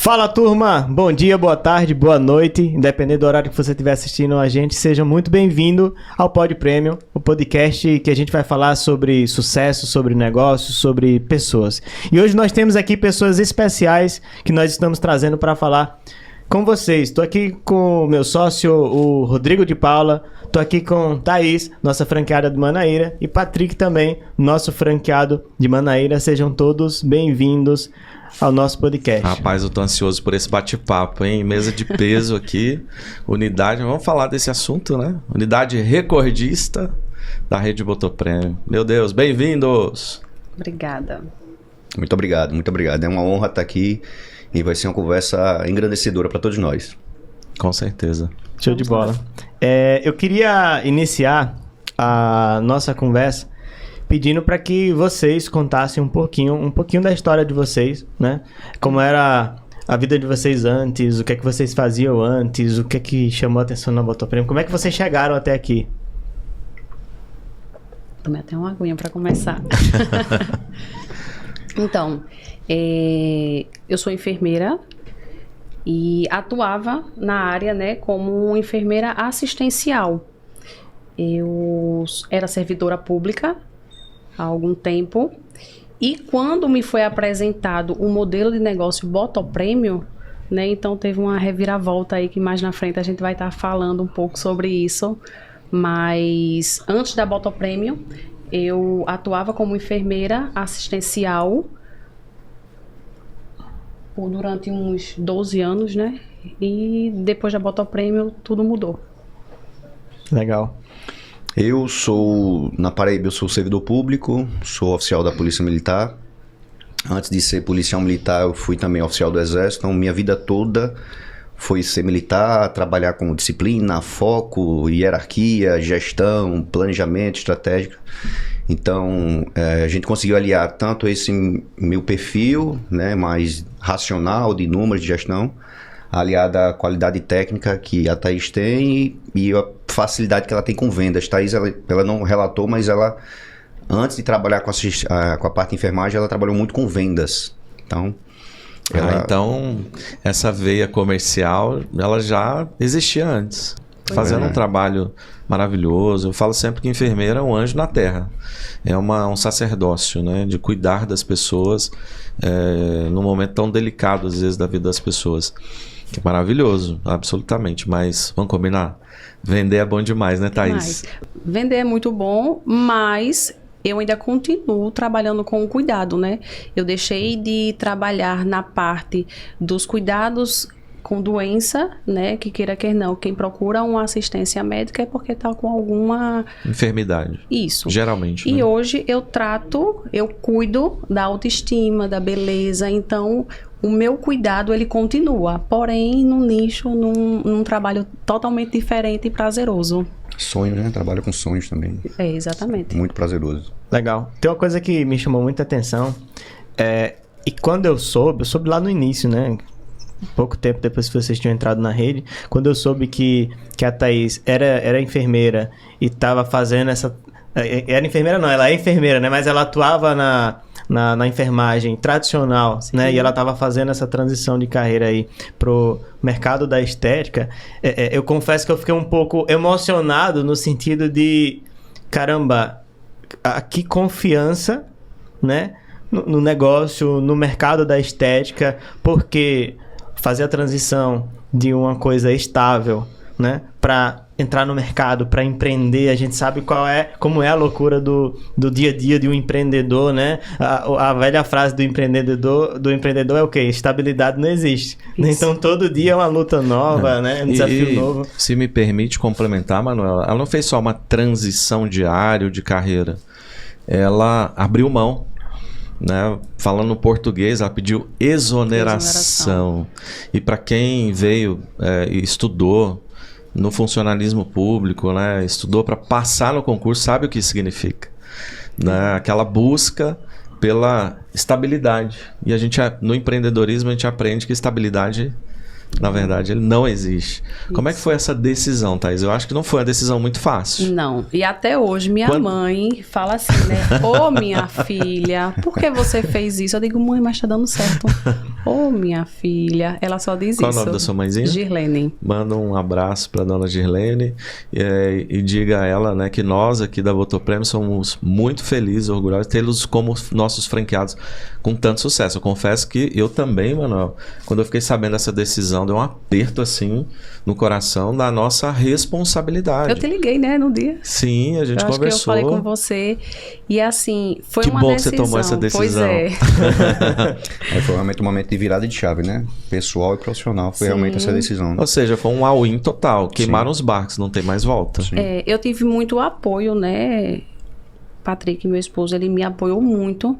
Fala, turma! Bom dia, boa tarde, boa noite, independente do horário que você estiver assistindo a gente, seja muito bem-vindo ao Pod Premium, o podcast que a gente vai falar sobre sucesso, sobre negócios, sobre pessoas. E hoje nós temos aqui pessoas especiais que nós estamos trazendo para falar com vocês. Estou aqui com o meu sócio, o Rodrigo de Paula, estou aqui com Thaís, nossa franqueada de Manaíra, e Patrick também, nosso franqueado de Manaíra. Sejam todos bem-vindos ao nosso podcast. Rapaz, eu tô ansioso por esse bate-papo, hein? Mesa de peso aqui, unidade, vamos falar desse assunto, né? Unidade recordista da Rede Botoprêmio. Meu Deus, bem-vindos! Obrigada. Muito obrigado, muito obrigado. É uma honra estar aqui e vai ser uma conversa engrandecedora para todos nós. Com certeza. Show de bola. Eu queria iniciar a nossa conversa pedindo para que vocês contassem um pouquinho da história de vocês, né? Como era a vida de vocês antes, o que é que vocês faziam antes, o que é que chamou a atenção na Botoprêmio, como é que vocês chegaram até aqui? Tomei até uma aguinha para começar. Então, eu sou enfermeira e atuava na área, né, como enfermeira assistencial. Eu era servidora pública há algum tempo, e quando me foi apresentado o modelo de negócio Botoprêmio, né, então teve uma reviravolta aí que mais na frente a gente vai estar falando um pouco sobre isso, mas antes da Botoprêmio eu atuava como enfermeira assistencial durante uns 12 anos, né, e depois da Botoprêmio tudo mudou. Legal. Eu sou, na Paraíba, eu sou servidor público, sou oficial da Polícia Militar. Antes de ser policial militar, eu fui também oficial do Exército. Então, minha vida toda foi ser militar, trabalhar com disciplina, foco, hierarquia, gestão, planejamento, estratégia. Então, a gente conseguiu aliar tanto esse meu perfil, né, mais racional, de números, de gestão, aliada à qualidade técnica que a Thaís tem e a facilidade que ela tem com vendas. Thaís, ela não relatou, mas ela, antes de trabalhar com a parte de enfermagem, ela trabalhou muito com vendas. Então, então essa veia comercial, ela já existia antes. Fazendo um trabalho maravilhoso. Eu falo sempre que enfermeira é um anjo na terra. É um sacerdócio, né, de cuidar das pessoas num momento tão delicado, às vezes, da vida das pessoas. Que é maravilhoso, absolutamente. Mas vamos combinar? Vender é bom demais, né, Thaís? Vender é muito bom, mas eu ainda continuo trabalhando com o cuidado, né? Eu deixei de trabalhar na parte dos cuidados com doença, né? Que queira quer não, quem procura uma assistência médica é porque está com alguma enfermidade. Isso. Geralmente. E né? hoje eu cuido da autoestima, da beleza. Então, o meu cuidado, ele continua. Porém, num nicho, num trabalho totalmente diferente e prazeroso. Sonho, né? Trabalho com sonhos também. Exatamente. Muito prazeroso. Legal. Tem uma coisa que me chamou muita atenção. E quando eu soube lá no início, né? Pouco tempo depois que vocês tinham entrado na rede, quando eu soube que a Thaís era enfermeira e estava fazendo essa... Era enfermeira não, ela é enfermeira, né? Mas ela atuava na enfermagem tradicional, sim, né? E ela estava fazendo essa transição de carreira aí pro mercado da estética. Eu confesso que eu fiquei um pouco emocionado no sentido de... Caramba, que confiança, né? No negócio, no mercado da estética, porque fazer a transição de uma coisa estável, né, para entrar no mercado, para empreender, a gente sabe como é a loucura do dia a dia de um empreendedor, né? A velha frase do empreendedor é o quê? Estabilidade não existe. Isso. Então todo dia é uma luta nova, né? Um desafio novo. Se me permite complementar, Manuela, ela não fez só uma transição diária de carreira, ela abriu mão. Né? Falando português, ela pediu exoneração. E para quem veio e estudou no funcionalismo público, né? Estudou para passar no concurso, sabe o que isso significa, né? Aquela busca pela estabilidade. E a gente, no empreendedorismo, a gente aprende que estabilidade Na verdade, ele não existe. Como é que foi essa decisão, Thaís? Eu acho que não foi uma decisão muito fácil. Não. E até hoje, minha mãe fala assim, né? Ô, minha filha, por que você fez isso? Eu digo, mãe, mas tá dando certo. Ô, minha filha. Ela só diz Qual isso. Qual o nome da sua mãezinha? Girlene. Manda um abraço pra dona Girlene e diga a ela, né, que nós aqui da Votoprêmio somos muito felizes, orgulhosos de tê-los como nossos franqueados com tanto sucesso. Eu confesso que eu também, Manuel, quando eu fiquei sabendo dessa decisão, deu um aperto assim no coração da nossa responsabilidade. Eu te liguei, né, no dia. Sim, a gente conversou. Acho que eu falei com você e assim, foi que uma bom decisão. Que você tomou essa decisão. Pois é. Foi realmente um momento de virada de chave, né? Pessoal e profissional, foi realmente essa decisão. Ou seja, foi um all-in total. Queimaram os barcos, não tem mais volta. Eu tive muito apoio, né? Patrick, meu esposo, ele me apoiou muito.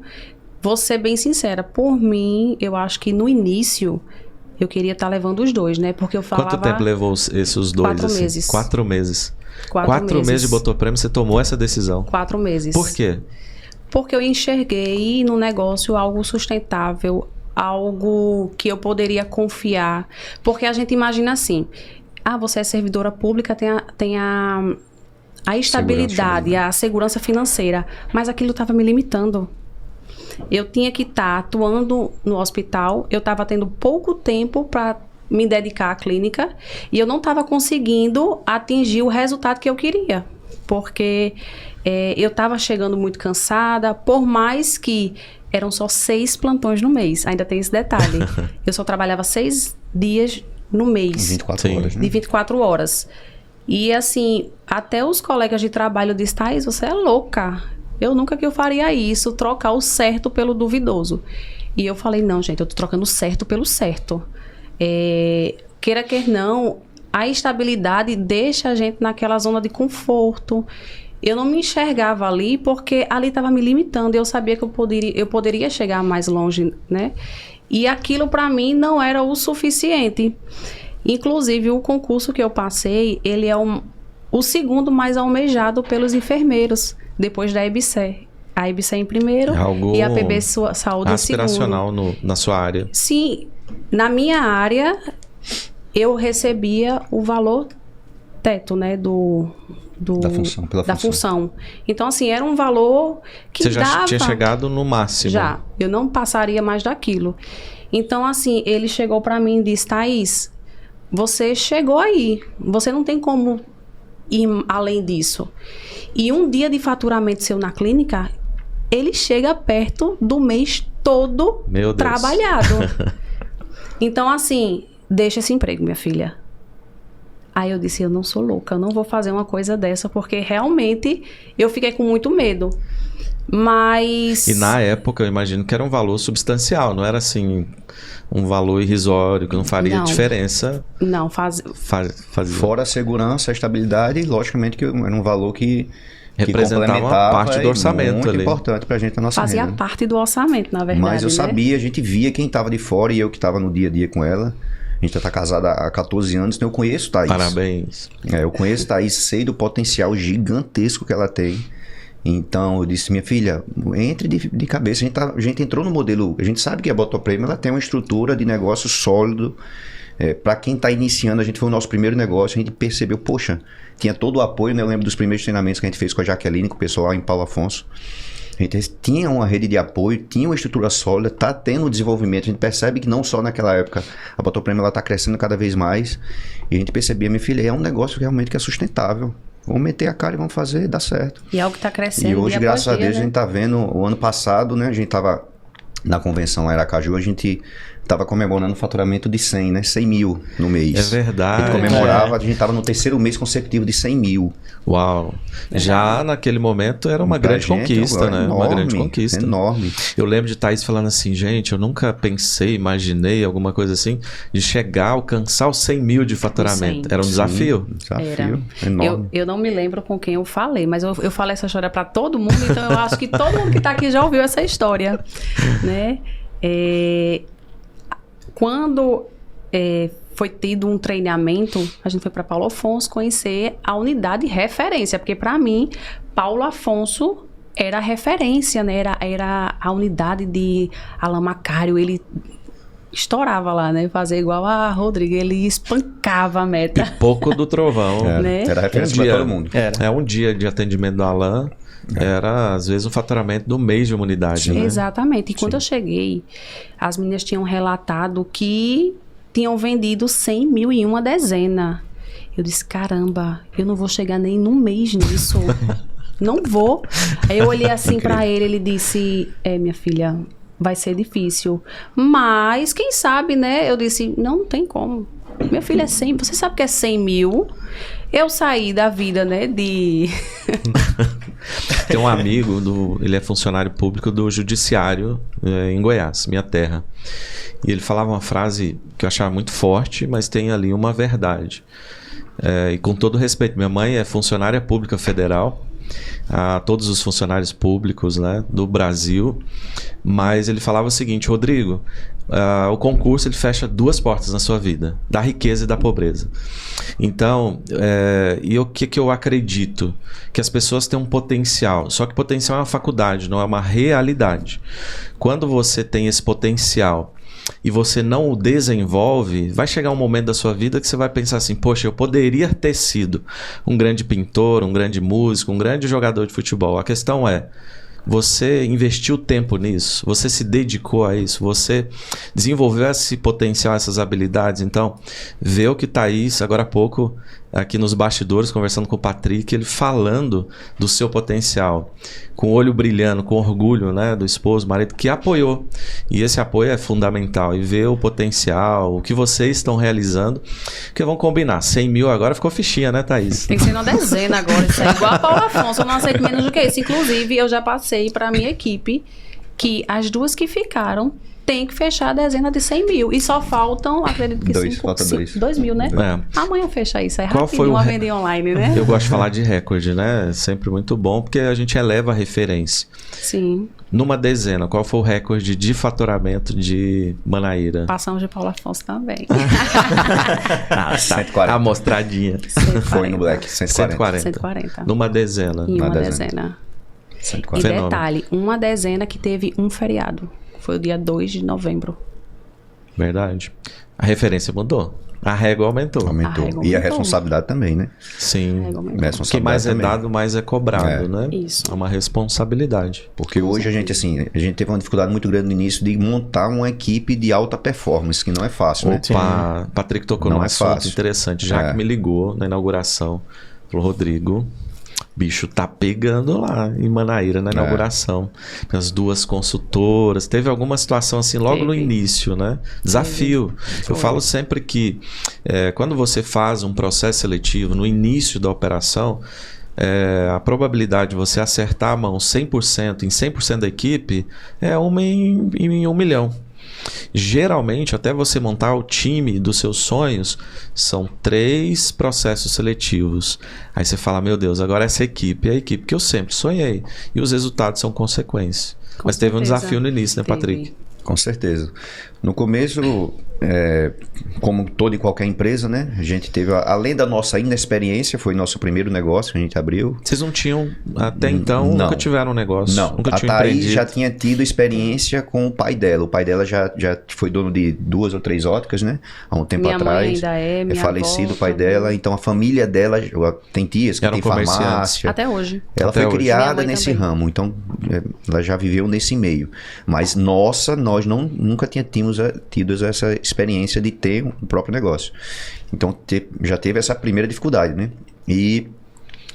Vou ser bem sincera, por mim, eu acho que no início eu queria estar levando os dois, né? Porque eu falava... Quanto tempo levou esses dois? 4 assim? meses. 4 meses. 4 meses de Votoprêmio, você tomou essa decisão. 4 meses. Por quê? Porque eu enxerguei no negócio algo sustentável, algo que eu poderia confiar. Porque a gente imagina assim, você é servidora pública, tem a estabilidade, a segurança financeira, mas aquilo estava me limitando. Eu tinha que estar atuando no hospital, eu estava tendo pouco tempo para me dedicar à clínica e eu não estava conseguindo atingir o resultado que eu queria, porque eu estava chegando muito cansada, por mais que eram só 6 plantões no mês, ainda tem esse detalhe. Eu só trabalhava 6 dias no mês. 24 horas, né? De 24 horas. E assim, até os colegas de trabalho disseram, Thaís, você é louca. Eu nunca que eu faria isso, trocar o certo pelo duvidoso. E eu falei, não, gente, eu tô trocando o certo pelo certo. Queira que não, a estabilidade deixa a gente naquela zona de conforto. Eu não me enxergava ali porque ali estava me limitando. Eu sabia que eu poderia chegar mais longe, né? E aquilo para mim não era o suficiente. Inclusive, o concurso que eu passei, ele é o segundo mais almejado pelos enfermeiros, depois da EBSER. A EBSER em primeiro e a PB Saúde em segundo. Aspiracional na sua área. Sim, na minha área, eu recebia o valor teto, né, da função. Então, assim, era um valor que você já dava... tinha chegado no máximo. Já, eu não passaria mais daquilo. Então, assim, ele chegou para mim e disse, Thaís, você chegou aí, você não tem como ir além disso. E um dia de faturamento seu na clínica, ele chega perto do mês todo trabalhado. Então, assim, deixa esse emprego, minha filha. Aí eu disse, eu não sou louca, eu não vou fazer uma coisa dessa, porque realmente eu fiquei com muito medo. Mas... E na época eu imagino que era um valor substancial, não era assim um valor irrisório, que não faria diferença. Não, fazia. Fora a segurança, a estabilidade, logicamente que era um valor que representava uma parte do orçamento muito ali. Importante pra gente na nossa Fazia renda. parte do orçamento, na verdade. Mas eu né? sabia, a gente via quem estava de fora e eu que estava no dia a dia com ela. A gente já está casado há 14 anos, então eu conheço Thaís. Parabéns. Eu conheço Thaís, sei do potencial gigantesco que ela tem. Então eu disse, minha filha, entre de cabeça. A gente entrou no modelo, a gente sabe que a Votoprêmio ela tem uma estrutura de negócio sólido. Para quem está iniciando, a gente foi o nosso primeiro negócio, a gente percebeu, poxa, tinha todo o apoio, né? Eu lembro dos primeiros treinamentos que a gente fez com a Jaqueline, com o pessoal lá em Paulo Afonso. A gente tinha uma rede de apoio, tinha uma estrutura sólida, está tendo um desenvolvimento. A gente percebe que não só naquela época, a Votoprêmio está crescendo cada vez mais. E a gente percebia, minha filha, é um negócio realmente que é sustentável. Vamos meter a cara e vamos fazer, dá certo. E algo que está crescendo. E hoje, graças a Deus, né? a gente está vendo, o ano passado, né? A gente estava na convenção lá em Aracaju, a gente estava comemorando o faturamento de 100, né? 100 mil no mês. É verdade. A gente comemorava, a gente estava no 3º mês consecutivo de 100 mil. Uau. Já naquele momento era uma grande conquista, né? Enorme, uma grande conquista. Enorme. Eu lembro de Thaís falando assim, gente, eu nunca pensei, imaginei alguma coisa assim, de chegar, alcançar os 100 mil de faturamento. Era um desafio? Desafio enorme. Eu não me lembro com quem eu falei, mas eu falei essa história para todo mundo, então eu acho que todo mundo que está aqui já ouviu essa história, né? Quando foi tido um treinamento, a gente foi para Paulo Afonso conhecer a unidade de referência, porque para mim, Paulo Afonso era a referência, né? Era a unidade de Alain Macário, ele estourava lá, né? Fazer igual a Rodrigo, ele espancava a meta. Pipoco do trovão. Né? Era referência para todo mundo. Um dia de atendimento do Alain era, às vezes, um faturamento do mês de uma unidade. Né? Exatamente. E quando eu cheguei, as meninas tinham relatado que tinham vendido 100 mil em uma dezena. Eu disse, caramba, eu não vou chegar nem num mês nisso. Não vou. Aí eu olhei assim pra ele disse, minha filha, vai ser difícil. Mas, quem sabe, né? Eu disse, não tem como. Meu filho é 100, você sabe que é 100 mil. Eu saí da vida, né, de... Tem um amigo, ele é funcionário público do judiciário em Goiás, minha terra. E ele falava uma frase que eu achava muito forte, mas tem ali uma verdade. E com todo respeito, minha mãe é funcionária pública federal, a todos os funcionários públicos, né, do Brasil, mas ele falava o seguinte: Rodrigo, o concurso ele fecha 2 portas na sua vida, da riqueza e da pobreza. Então, e o que eu acredito? Que as pessoas têm um potencial, só que potencial é uma faculdade, não é uma realidade. Quando você tem esse potencial e você não o desenvolve, vai chegar um momento da sua vida que você vai pensar assim, poxa, eu poderia ter sido um grande pintor, um grande músico, um grande jogador de futebol. A questão é, você investiu tempo nisso, você se dedicou a isso, você desenvolveu esse potencial, essas habilidades. Então, vê o que Thaís, agora há pouco, aqui nos bastidores, conversando com o Patrick, ele falando do seu potencial, com o olho brilhando, com orgulho, né, do esposo, marido, que apoiou. E esse apoio é fundamental. E ver o potencial, o que vocês estão realizando, porque vão combinar. 100 mil agora ficou fichinha, né, Thaís? Tem que ser uma dezena agora. Isso é igual a Paula Afonso, eu não aceito menos do que isso. Inclusive, eu já passei para a minha equipe que as 2 que ficaram tem que fechar a dezena de 100 mil. E só faltam, acredito que 2 mil, né? Amanhã fecha isso. É rapidinho, uma venda online, né? Eu gosto de falar de recorde, né? Sempre muito bom, porque a gente eleva a referência. Sim. Numa dezena, qual foi o recorde de faturamento de Manaíra? Passamos de Paula Afonso também. 140. A mostradinha. 140. Foi no Black, 140. Numa dezena. Em uma dezena. 140. E detalhe, uma dezena que teve um feriado. Foi o dia 2 de novembro. Verdade. A referência mudou. A régua aumentou. E a responsabilidade também, né? Sim. O que mais é dado, mais é cobrado, né? Isso. É uma responsabilidade. Porque hoje a gente teve uma dificuldade muito grande no início de montar uma equipe de alta performance, que não é fácil, né? Opa, Patrick tocou num assunto interessante. Já que me ligou na inauguração, falou, Rodrigo, bicho tá pegando lá em Manaíra na inauguração. As 2 consultoras. Teve alguma situação assim logo no início, né? Desafio. Eu falo sempre que quando você faz um processo seletivo no início da operação, a probabilidade de você acertar a mão 100% em 100% da equipe é 1 em 1 milhão. Geralmente, até você montar o time dos seus sonhos, são 3 processos seletivos. Aí você fala, meu Deus, agora essa equipe é a equipe que eu sempre sonhei. E os resultados são consequência. Mas teve um desafio no início, né, Patrick? Com certeza. No começo, como toda e qualquer empresa, né? A gente teve, além da nossa inexperiência, foi nosso primeiro negócio que a gente abriu. Vocês não tinham, até então, nunca tiveram um negócio? Não, nunca a Thaís já tinha tido experiência com o pai dela. O pai dela já foi dono de 2 ou 3 óticas, né? Há um tempo atrás. Minha mãe ainda é falecido o pai dela. Então, a família dela tem tias que tem farmácia. Até hoje. Ela foi criada nesse ramo. Então, ela já viveu nesse meio. Mas, nós nunca tínhamos tido essa experiência de ter um próprio negócio. Então, já teve essa primeira dificuldade, né? E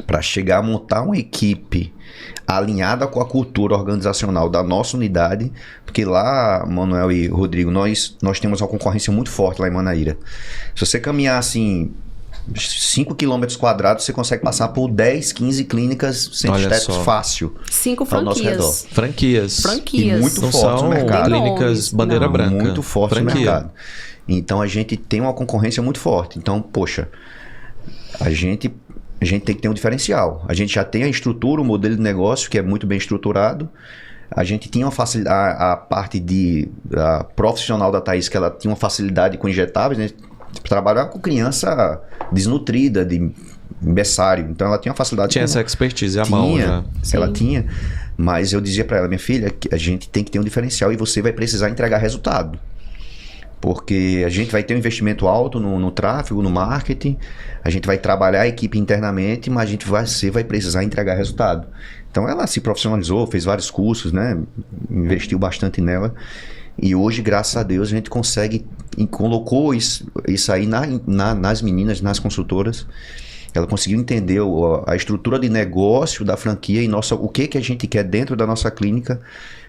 para chegar a montar uma equipe alinhada com a cultura organizacional da nossa unidade, porque lá, Manuel e Rodrigo, nós temos uma concorrência muito forte lá em Manaíra. Se você caminhar assim 5 km quadrados, você consegue passar por 10, 15 clínicas centros estéticos fácil. 5 franquias. Franquias. E muito fortes no mercado. Clínicas bandeira branca. Muito forte no mercado. Então a gente tem uma concorrência muito forte. Então, poxa, a gente tem que ter um diferencial. A gente já tem a estrutura, o modelo de negócio que é muito bem estruturado. A gente tinha uma facilidade, a parte a profissional da Thaís, que ela tinha uma facilidade com injetáveis, né? Trabalhar com criança desnutrida, de berçário. Então ela tinha uma facilidade. Tinha essa expertise à mão já. Ela tinha. Mas eu dizia para ela, minha filha, que a gente tem que ter um diferencial e você vai precisar entregar resultado. Porque a gente vai ter um investimento alto no tráfego, no marketing, a gente vai trabalhar a equipe internamente, mas você vai precisar entregar resultado. Então ela se profissionalizou, fez vários cursos, né? Investiu bastante nela. E hoje, graças a Deus, a gente consegue, colocou isso aí nas meninas, nas consultoras. Ela conseguiu entender a estrutura de negócio da franquia e o que a gente quer dentro da nossa clínica,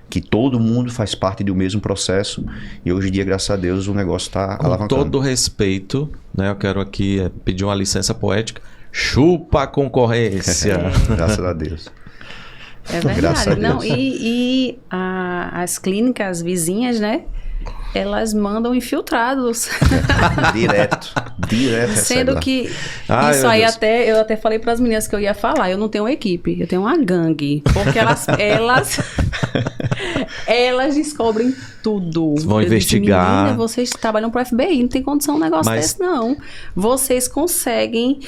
que todo mundo faz parte do mesmo processo. E hoje em dia, graças a Deus, o negócio está alavancando. Com todo respeito, né, eu quero aqui pedir uma licença poética. Chupa a concorrência. Graças a Deus. É verdade. Graças a Deus. Não, as clínicas vizinhas, né? Elas mandam infiltrados. Direto. Sendo que Ai, isso meu aí Deus. eu até falei para as meninas que eu ia falar. Eu não tenho uma equipe, eu tenho uma gangue. Porque elas descobrem tudo. Vão Eu disse, investigar. menina, vocês trabalham para o FBI, não tem condição um negócio desse, não. Vocês conseguem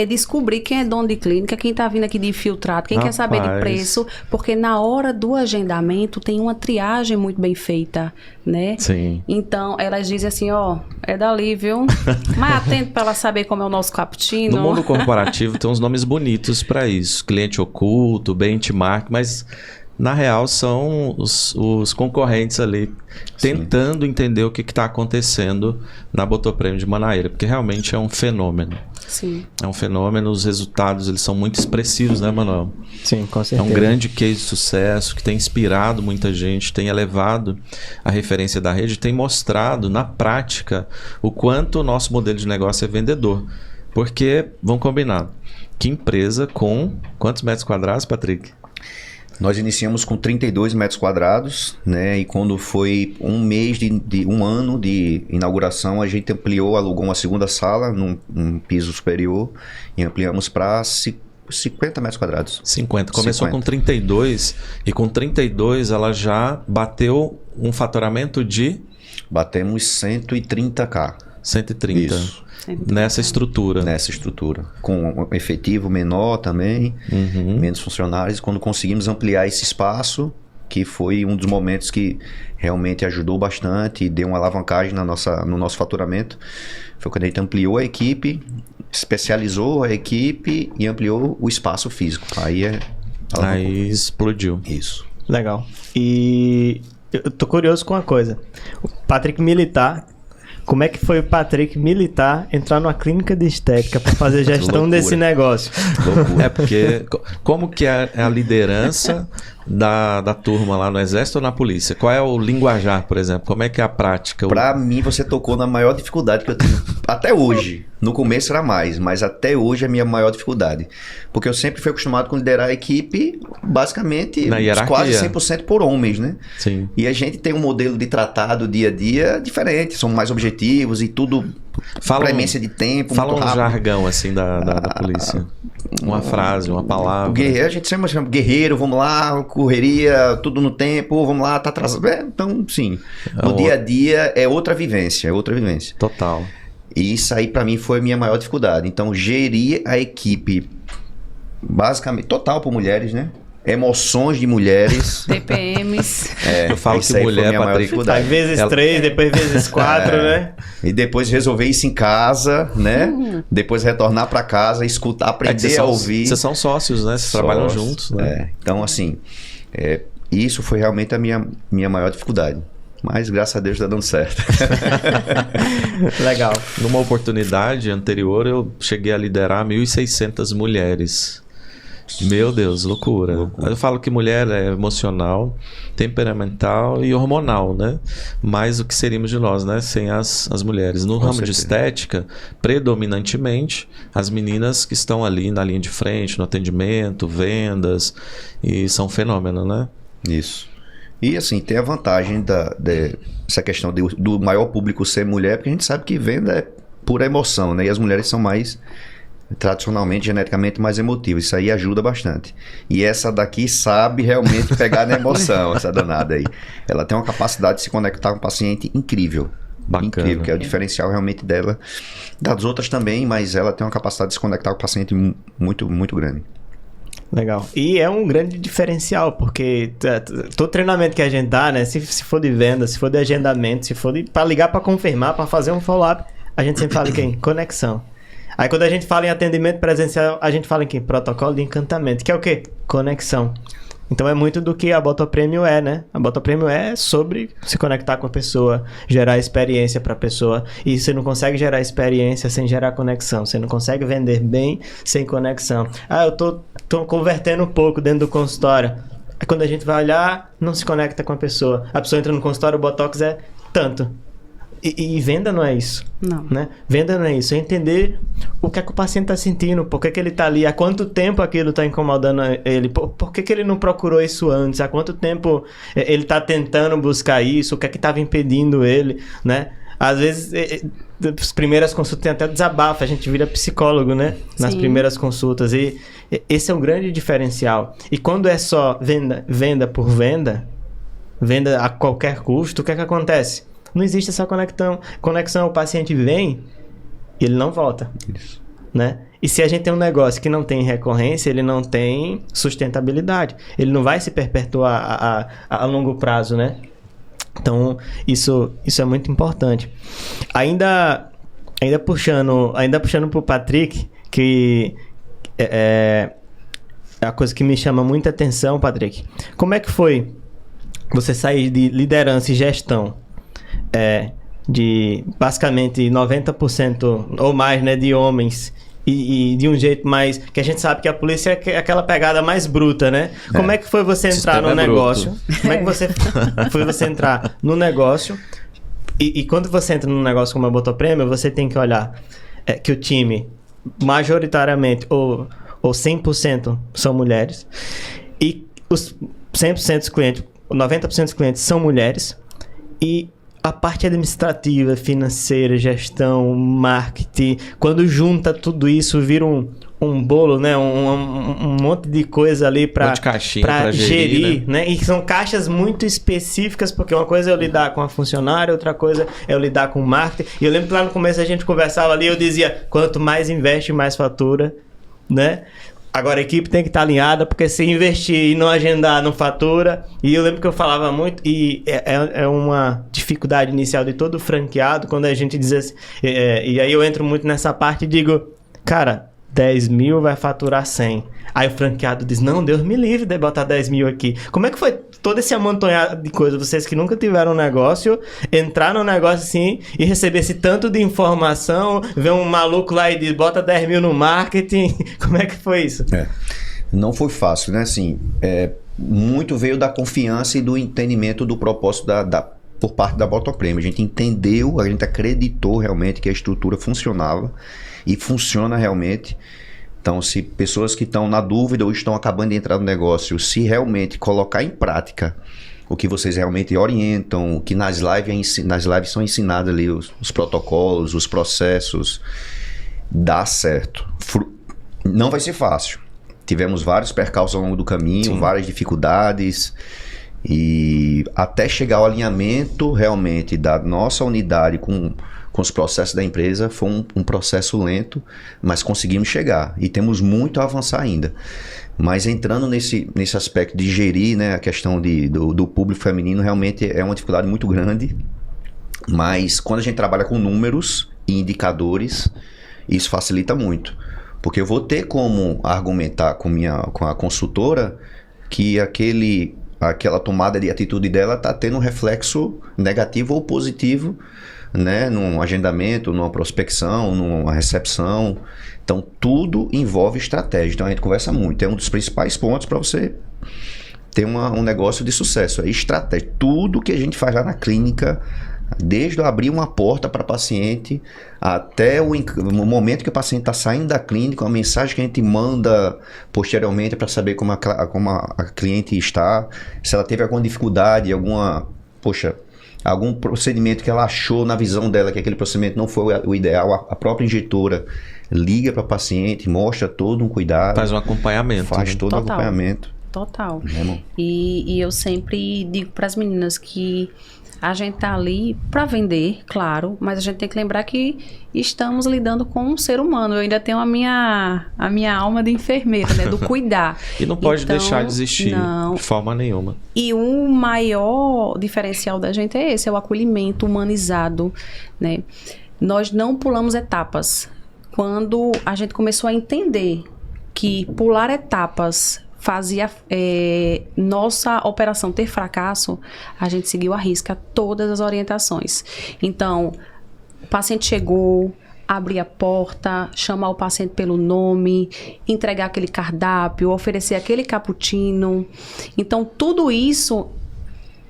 descobrir quem é dono de clínica, quem está vindo aqui de infiltrado, quem quer saber de Rapaz. preço, porque na hora do agendamento tem uma triagem muito bem feita, né? Sim. Então, elas dizem assim, ó, é dali, viu? Mas atento para ela saber como é o nosso cappuccino. No mundo corporativo tem uns nomes bonitos para isso. Cliente oculto, benchmark, mas na real são os concorrentes ali tentando entender o que está acontecendo na Botoprêmio de Manaíra, porque realmente é um fenômeno. Sim. É um fenômeno, os resultados eles são muito expressivos, né, Manuel? Sim, com É certeza. um grande case de sucesso que tem inspirado muita gente, tem elevado a referência da rede, tem mostrado na prática o quanto o nosso modelo de negócio é vendedor. Porque, vamos combinar, que empresa com quantos metros quadrados, Patrick? Nós iniciamos com 32 metros quadrados, né? E quando foi um ano de inauguração, a gente alugou uma segunda sala num piso superior e ampliamos para 50 metros quadrados. 50. Começou 50. com 32 e com 32 ela já bateu um faturamento de Batemos 130k. 130. Isso. Nessa estrutura. Nessa estrutura. Com um efetivo menor também, menos funcionários. Quando conseguimos ampliar esse espaço, que foi um dos momentos que realmente ajudou bastante e deu uma alavancagem no nosso faturamento, foi quando a gente ampliou a equipe, especializou a equipe e ampliou o espaço físico. Aí explodiu. Isso. Legal. E eu tô curioso com uma coisa. O Patrick Militar, como é que foi o Patrick Militar entrar numa clínica de estética para fazer gestão Loucura. desse negócio? É porque, como que é a liderança da turma lá no Exército ou na polícia? Qual é o linguajar, por exemplo? Como é que é a prática? Pra mim, você tocou na maior dificuldade que eu tenho até hoje. No começo era mais, mas até hoje é a minha maior dificuldade. Porque eu sempre fui acostumado com liderar a equipe, basicamente, Na hierarquia. quase 100% por homens, né? Sim. E a gente tem um modelo de tratar do dia a dia diferente, são mais objetivos e tudo, premência de tempo, Fala muito um rápido. jargão, assim, da polícia. Uma frase, uma palavra. O guerreiro, a gente sempre chama guerreiro, vamos lá, correria, tudo no tempo, vamos lá, tá atrasado. Então, sim, no dia a dia é outra vivência, Total. E isso aí pra mim foi a minha maior dificuldade. Então, gerir a equipe basicamente total por mulheres, né? Emoções de mulheres. TPMs. Eu falo isso que aí foi mulher, minha maior Patrick, dificuldade. Aí vezes 3, depois vezes 4, né? E depois resolver isso em casa, né? Depois retornar pra casa, escutar, aprender a ouvir. Vocês são sócios, né? Vocês trabalham juntos, né? Então, assim, isso foi realmente a minha maior dificuldade. Mas, graças a Deus, tá dando certo. Legal. Numa oportunidade anterior, eu cheguei a liderar 1.600 mulheres. Meu Deus, loucura. Eu falo que mulher é emocional, temperamental e hormonal, né? Mais o que seríamos de nós, né? Sem as mulheres. No ramo de estética, predominantemente, as meninas que estão ali na linha de frente, no atendimento, vendas, e são fenômeno, né? Isso. E assim, tem a vantagem dessa questão do maior público ser mulher, porque a gente sabe que venda é pura emoção, né? E as mulheres são mais, tradicionalmente, geneticamente mais emotivas. Isso aí ajuda bastante. E essa daqui sabe realmente pegar na emoção, essa danada aí. Ela tem uma capacidade de se conectar com o paciente incrível. Bacana. Incrível, que é o diferencial realmente dela. Das outras também, mas ela tem uma capacidade de se conectar com o paciente muito, muito grande. Legal. E é um grande diferencial, porque todo treinamento que a gente dá, né? Se for de venda, se for de agendamento, se for para ligar para confirmar, para fazer um follow-up, a gente sempre fala em quem? Conexão. Aí quando a gente fala em atendimento presencial, a gente fala em quem? Protocolo de encantamento, que é o quê? Conexão. Então é muito do que a Botoprêmio é, né? A Botoprêmio é sobre se conectar com a pessoa, gerar experiência para a pessoa. E você não consegue gerar experiência sem gerar conexão. Você não consegue vender bem sem conexão. Ah, eu tô convertendo um pouco dentro do consultório. Aí quando a gente vai olhar, não se conecta com a pessoa. A pessoa entra no consultório, o Botox é tanto. E venda não é isso. Não. Né? Venda não é isso. É entender o que é que o paciente está sentindo, por que ele está ali, há quanto tempo aquilo está incomodando ele, por que ele não procurou isso antes, há quanto tempo ele está tentando buscar isso, o que é que estava impedindo ele, né? Às vezes, as primeiras consultas tem até desabafo, a gente vira psicólogo, né? Nas primeiras consultas. E esse é um grande diferencial. E quando é só venda por venda a qualquer custo, o que é que acontece? Não existe essa conexão. O paciente vem e ele não volta. Isso. Né? E se a gente tem um negócio que não tem recorrência, ele não tem sustentabilidade. Ele não vai se perpetuar a longo prazo, né? Então, isso é muito importante. Ainda puxando para o Patrick, que é a coisa que me chama muita atenção, Patrick. Como é que foi você sair de liderança e gestão? De basicamente 90% ou mais, né, de homens e de um jeito mais... Que a gente sabe que a polícia é aquela pegada mais bruta, né? Como é que foi você entrar no negócio? Como é que foi você entrar no negócio? E quando você entra num negócio como a Botoprêmio, você tem que olhar que o time, majoritariamente, ou 100% são mulheres. E os 100% dos clientes, 90% dos clientes são mulheres. E a parte administrativa, financeira, gestão, marketing, quando junta tudo isso, vira um bolo, né? Um monte de coisa ali para gerir, né? E são caixas muito específicas, porque uma coisa é eu lidar com a funcionária, outra coisa é eu lidar com o marketing. E eu lembro que lá no começo a gente conversava ali, eu dizia, quanto mais investe, mais fatura, né? Agora a equipe tem que estar alinhada, porque se investir e não agendar, não fatura. E eu lembro que eu falava muito, e é uma dificuldade inicial de todo franqueado, quando a gente diz assim, e aí eu entro muito nessa parte e digo, cara, 10 mil vai faturar 100. Aí o franqueado diz, não, Deus me livre de botar 10 mil aqui. Como é que foi todo esse amontonhado de coisas? Vocês que nunca tiveram um negócio, entrar no negócio assim e receber esse tanto de informação, ver um maluco lá e diz, bota 10 mil no marketing. Como é que foi isso? Não foi fácil, né? Assim, muito veio da confiança e do entendimento do propósito por parte da Botoprêmio. A gente entendeu, a gente acreditou realmente que a estrutura funcionava e funciona realmente. Então, se pessoas que estão na dúvida ou estão acabando de entrar no negócio, se realmente colocar em prática o que vocês realmente orientam, que nas lives são ensinados ali os protocolos, os processos, dá certo. Não vai ser fácil. Tivemos vários percalços ao longo do caminho, sim, várias dificuldades, e até chegar ao alinhamento realmente da nossa unidade com os processos da empresa, foi um processo lento, mas conseguimos chegar e temos muito a avançar ainda. Mas entrando nesse aspecto de gerir, né, a questão do público feminino, realmente é uma dificuldade muito grande, mas quando a gente trabalha com números e indicadores, isso facilita muito, porque eu vou ter como argumentar com a consultora que aquela tomada de atitude dela está tendo um reflexo negativo ou positivo, né, num agendamento, numa prospecção, numa recepção. Então tudo envolve estratégia. Então a gente conversa muito. É um dos principais pontos para você ter um negócio de sucesso. É estratégia. Tudo que a gente faz lá na clínica, desde eu abrir uma porta para paciente até o momento que o paciente está saindo da clínica, uma mensagem que a gente manda posteriormente para saber como a cliente está, se ela teve alguma dificuldade, algum procedimento que ela achou na visão dela que aquele procedimento não foi o ideal, a própria injetora liga para a paciente, mostra todo um cuidado. Faz um acompanhamento. Faz todo um acompanhamento. Total. Mesmo? E eu sempre digo para as meninas que a gente tá ali para vender, claro, mas a gente tem que lembrar que estamos lidando com um ser humano. Eu ainda tenho a minha alma de enfermeira, né? Do cuidar. E não pode Então, deixar de existir não. de forma nenhuma. E o maior diferencial da gente é esse, é o acolhimento humanizado, né? Nós não pulamos etapas. Quando a gente começou a entender que pular etapas fazia nossa operação ter fracasso, a gente seguiu à risca todas as orientações. Então, o paciente chegou, abrir a porta, chamar o paciente pelo nome, entregar aquele cardápio, oferecer aquele cappuccino. Então, tudo isso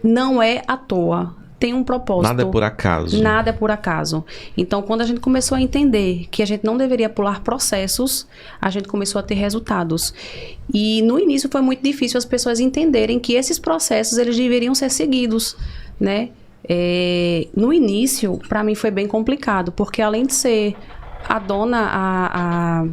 não é à toa. Tem um propósito. Nada é por acaso. Nada é por acaso. Então, quando a gente começou a entender que a gente não deveria pular processos, a gente começou a ter resultados. E no início foi muito difícil as pessoas entenderem que esses processos eles deveriam ser seguidos, né? No início, para mim foi bem complicado, porque além de ser a dona,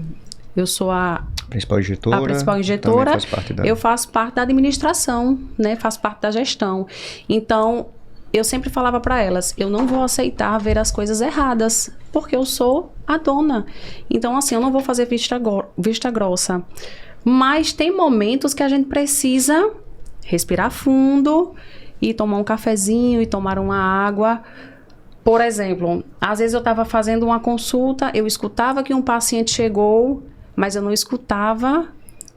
eu sou a Principal injetora. A principal injetora, faz parte da... eu faço parte da administração, né? Faço parte da gestão. Então, eu sempre falava para elas, eu não vou aceitar ver as coisas erradas, porque eu sou a dona. Então, assim, eu não vou fazer vista grossa. Mas tem momentos que a gente precisa respirar fundo e tomar um cafezinho e tomar uma água. Por exemplo, às vezes eu estava fazendo uma consulta, eu escutava que um paciente chegou, mas eu não escutava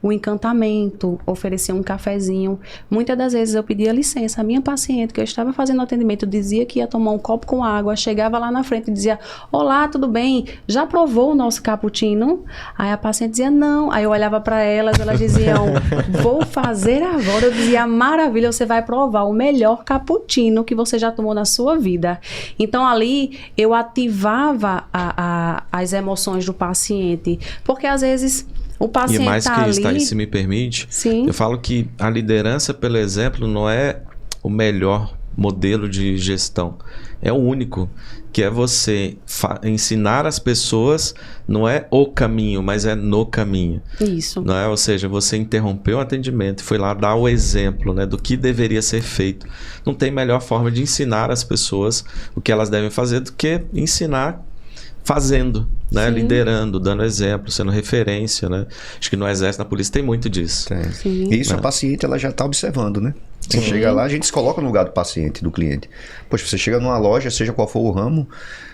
o encantamento, oferecer um cafezinho. Muitas das vezes eu pedia licença. A minha paciente, que eu estava fazendo atendimento, dizia que ia tomar um copo com água, chegava lá na frente e dizia, olá, tudo bem? Já provou o nosso cappuccino? Aí a paciente dizia, não. Aí eu olhava para elas diziam, vou fazer agora. Eu dizia, maravilha, você vai provar o melhor cappuccino que você já tomou na sua vida. Então ali eu ativava as emoções do paciente, porque às vezes o paciente e mais que tá isso, ali... Thaís, se me permite, Sim. eu falo que a liderança pelo exemplo não é o melhor modelo de gestão. É o único, que é você ensinar as pessoas, não é o caminho, mas é no caminho. Isso. Não é? Ou seja, você interrompeu o atendimento, foi lá dar o exemplo, né, do que deveria ser feito. Não tem melhor forma de ensinar as pessoas o que elas devem fazer do que ensinar fazendo, né? Liderando, dando exemplo, sendo referência, né? Acho que no Exército, na Polícia tem muito disso. Sim. Isso a paciente ela já está observando, né? Você chega lá, a gente se coloca no lugar do paciente, do cliente. Poxa, você chega numa loja, seja qual for o ramo,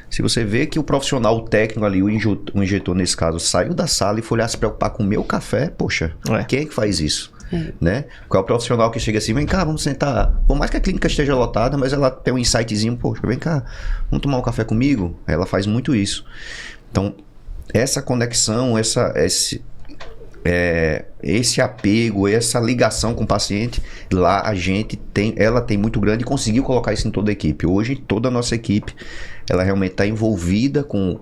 se você vê que o profissional, o técnico ali, o injetor nesse caso, saiu da sala e foi lá se preocupar com o meu café, poxa, quem é que faz isso? Né? Qual é o profissional que chega assim, vem cá, vamos sentar. Por mais que a clínica esteja lotada, mas ela tem um insightzinho, poxa, vem cá, vamos tomar um café comigo? Ela faz muito isso. Então, essa conexão, esse apego, essa ligação com o paciente, lá ela tem muito grande e conseguiu colocar isso em toda a equipe. Hoje, toda a nossa equipe, ela realmente está envolvida com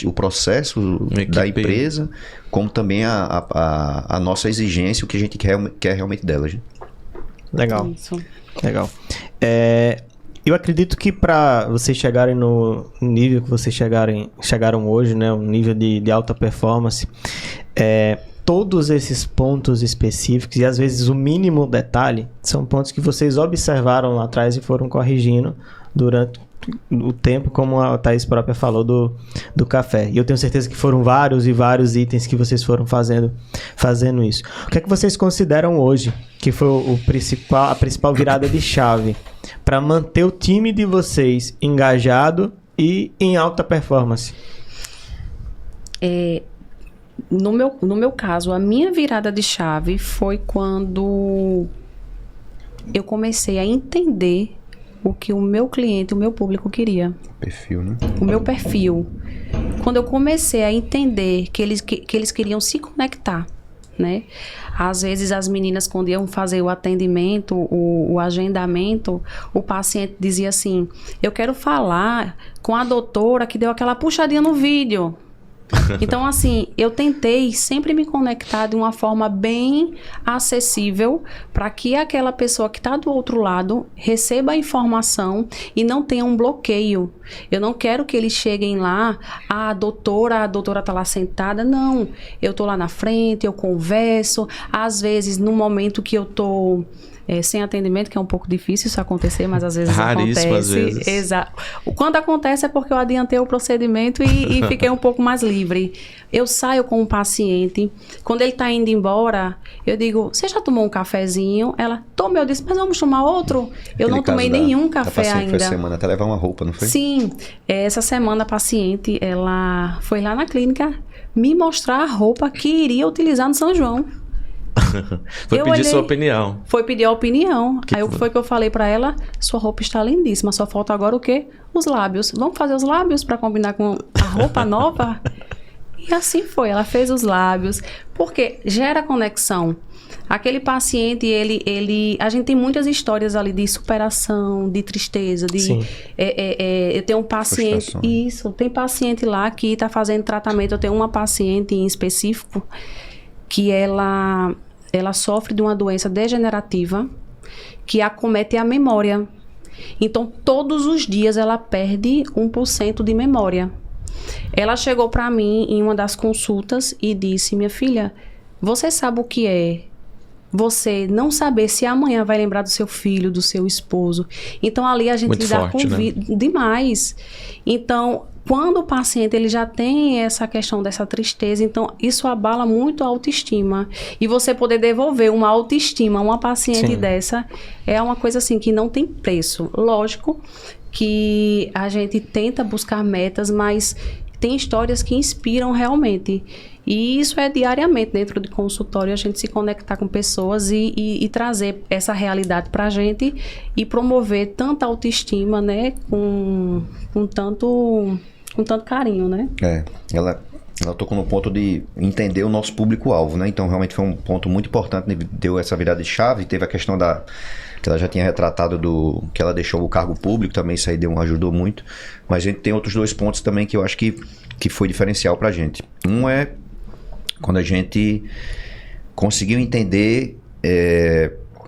o processo da empresa, como também a nossa exigência, o que a gente quer realmente dela. Gente. Legal. Isso. Legal. Eu acredito que para vocês chegarem no nível que vocês chegaram hoje, né, um nível de alta performance, todos esses pontos específicos e às vezes o mínimo detalhe são pontos que vocês observaram lá atrás e foram corrigindo durante o tempo, como a Thaís própria falou do café. E eu tenho certeza que foram vários e vários itens que vocês foram fazendo isso. O que é que vocês consideram hoje que foi a principal virada de chave para manter o time de vocês engajado e em alta performance? No meu caso, a minha virada de chave foi quando eu comecei a entender o que o meu cliente, o meu público queria. Perfil, né? O meu perfil. Quando eu comecei a entender que eles queriam se conectar, né? Às vezes as meninas, quando iam fazer o atendimento, o agendamento, o paciente dizia assim, eu quero falar com a doutora que deu aquela puxadinha no vídeo. Então, assim, eu tentei sempre me conectar de uma forma bem acessível para que aquela pessoa que está do outro lado receba a informação e não tenha um bloqueio. Eu não quero que eles cheguem lá, a doutora tá lá sentada. Não, eu tô lá na frente, eu converso. Às vezes, no momento que eu tô sem atendimento, que é um pouco difícil isso acontecer, mas às vezes raríssimo, acontece. às vezes. Exato. Quando acontece é porque eu adiantei o procedimento e fiquei um pouco mais livre. Eu saio com o paciente, quando ele está indo embora, eu digo, você já tomou um cafezinho? Ela, tomei. Eu disse, mas vamos tomar outro? Eu não tomei nenhum café ainda. Foi semana até levar uma roupa, não foi? Sim. Essa semana a paciente, ela foi lá na clínica me mostrar a roupa que iria utilizar no São João. Foi pedir sua opinião. Foi pedir a opinião. Aí foi que eu falei pra ela, sua roupa está lindíssima, só falta agora o quê? Os lábios. Vamos fazer os lábios pra combinar com a roupa nova? E assim foi, ela fez os lábios, porque gera conexão. Aquele paciente, a gente tem muitas histórias ali de superação, de tristeza, eu tenho um paciente, tem paciente lá que está fazendo tratamento, eu tenho uma paciente em específico que ela sofre de uma doença degenerativa que acomete a memória. Então, todos os dias ela perde 1% de memória. Ela chegou para mim em uma das consultas e disse, minha filha, você sabe o que é você não saber se amanhã vai lembrar do seu filho, do seu esposo? Então, ali a gente muito lida forte, com vida demais. Então, quando o paciente ele já tem essa questão dessa tristeza, então isso abala muito a autoestima. E você poder devolver uma autoestima a uma paciente dessa é uma coisa assim que não tem preço. Lógico que a gente tenta buscar metas, mas tem histórias que inspiram realmente. E isso é diariamente dentro de consultório, a gente se conectar com pessoas e trazer essa realidade para a gente e promover tanta autoestima, né, com tanto carinho, né? Ela tocou no ponto de entender o nosso público-alvo, né? Então, realmente foi um ponto muito importante, deu essa virada de chave, teve a questão que ela já tinha retratado que ela deixou o cargo público, também isso aí ajudou muito, mas a gente tem outros 2 pontos também que eu acho que foi diferencial pra gente. Um é quando a gente conseguiu entender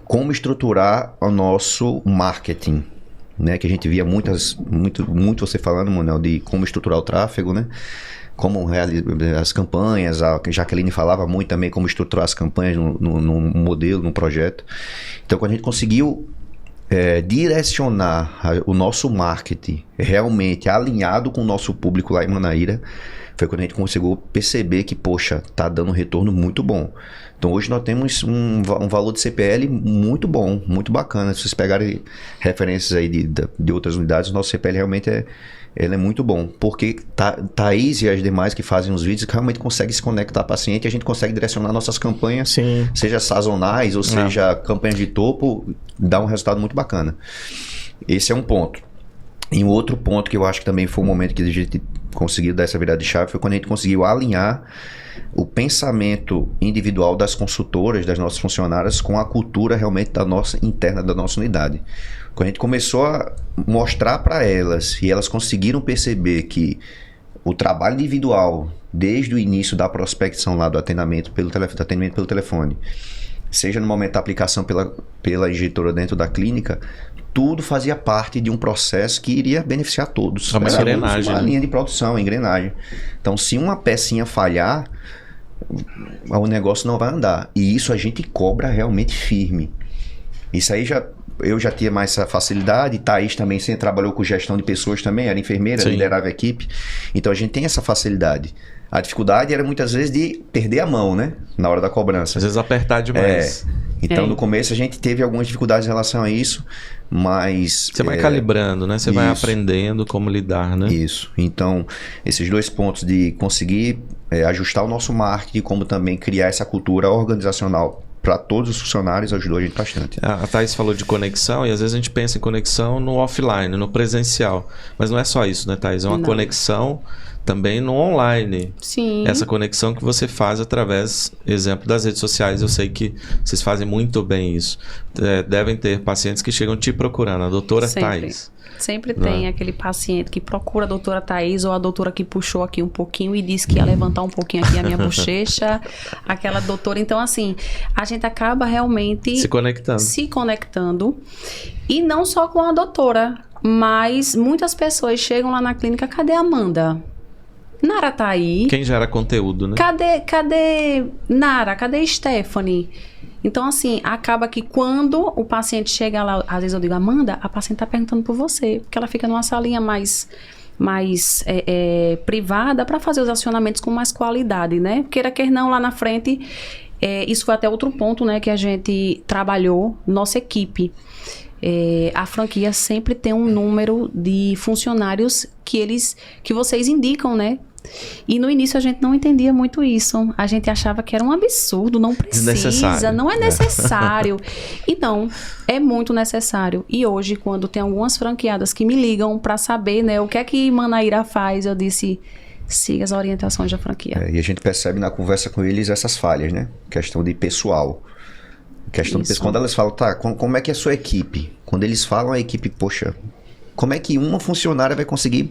como estruturar o nosso marketing, né, que a gente via muito você falando, Manuel, de como estruturar o tráfego, né? Como as campanhas, a Jaqueline falava muito também como estruturar as campanhas num modelo, num projeto. Então, quando a gente conseguiu direcionar o nosso marketing realmente alinhado com o nosso público lá em Manaíra, foi quando a gente conseguiu perceber que, poxa, tá dando um retorno muito bom. Então, hoje nós temos um valor de CPL muito bom, muito bacana. Se vocês pegarem referências aí de outras unidades, o nosso CPL realmente ele é muito bom. Porque Thaís e as demais que fazem os vídeos realmente conseguem se conectar ao paciente e a gente consegue direcionar nossas campanhas, seja sazonais ou seja campanhas de topo, dá um resultado muito bacana. Esse é um ponto. E um outro ponto que eu acho que também foi um momento que a gente conseguiu dar essa virada de chave foi quando a gente conseguiu alinhar o pensamento individual das consultoras, das nossas funcionárias, com a cultura realmente interna da nossa unidade. Quando a gente começou a mostrar para elas e elas conseguiram perceber que o trabalho individual, desde o início da prospecção lá do atendimento pelo telefone, seja no momento da aplicação pela injetora dentro da clínica, tudo fazia parte de um processo que iria beneficiar todos. Uma engrenagem. Uma linha de produção, uma engrenagem. Então, se uma pecinha falhar, o negócio não vai andar. E isso a gente cobra realmente firme. Isso aí eu já tinha mais essa facilidade. Thaís também sempre trabalhou com gestão de pessoas também, era enfermeira, liderava a equipe. Então, a gente tem essa facilidade. A dificuldade era muitas vezes de perder a mão, né? Na hora da cobrança. Às vezes apertar demais. Então, no começo a gente teve algumas dificuldades em relação a isso, mas... Você vai calibrando, né? Você vai aprendendo como lidar, né? Isso. Então, esses 2 pontos de conseguir ajustar o nosso marketing, como também criar essa cultura organizacional para todos os funcionários, ajudou a gente bastante. A Thaís falou de conexão e às vezes a gente pensa em conexão no offline, no presencial. Mas não é só isso, né, Thaís? É uma conexão também no online. Sim. Essa conexão que você faz através, exemplo, das redes sociais. Eu sei que vocês fazem muito bem isso. Devem ter pacientes que chegam te procurando, a doutora Thaís. Sempre tem aquele paciente que procura a doutora Thaís ou a doutora que puxou aqui um pouquinho e disse que ia levantar um pouquinho aqui a minha bochecha, aquela doutora. Então, assim, a gente acaba realmente se conectando. E não só com a doutora, mas muitas pessoas chegam lá na clínica, cadê a Amanda? Nara tá aí. Quem gera conteúdo, né? Cadê Nara? Cadê Stephanie? Então, assim, acaba que quando o paciente chega lá, às vezes eu digo, Amanda, a paciente tá perguntando por você, porque ela fica numa salinha mais privada para fazer os acionamentos com mais qualidade, né? Queira não, lá na frente, isso foi até outro ponto, né, que a gente trabalhou, nossa equipe. A franquia sempre tem um número de funcionários que vocês indicam, né? E no início a gente não entendia muito isso. A gente achava que era um absurdo, não precisa, não é necessário. E não, é muito necessário. E hoje, quando tem algumas franqueadas que me ligam para saber, né, o que é que Manaíra faz, eu disse, siga as orientações da franquia. E a gente percebe na conversa com eles essas falhas, né? Questão de pessoal. Quando elas falam, tá, como é que é a sua equipe? Quando eles falam a equipe, poxa, como é que uma funcionária vai conseguir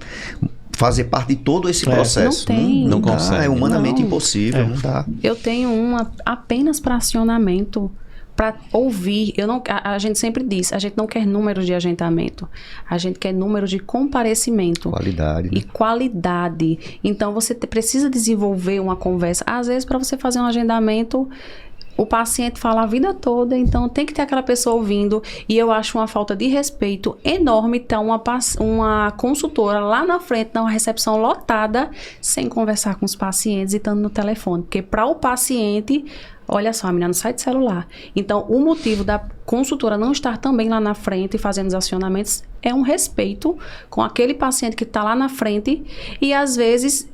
fazer parte de todo esse processo? Não consegue. É humanamente impossível, não dá. Eu tenho uma apenas para acionamento, para ouvir. A gente sempre diz, a gente não quer números de agendamento, a gente quer números de comparecimento. Qualidade. E qualidade. Então, você precisa desenvolver uma conversa. Às vezes, para você fazer um agendamento, o paciente fala a vida toda, então tem que ter aquela pessoa ouvindo. E eu acho uma falta de respeito enorme ter uma consultora lá na frente, numa recepção lotada, sem conversar com os pacientes e estando no telefone. Porque para o paciente, olha só, a menina não sai de celular. Então, o motivo da consultora não estar também lá na frente e fazendo os acionamentos é um respeito com aquele paciente que está lá na frente e, às vezes,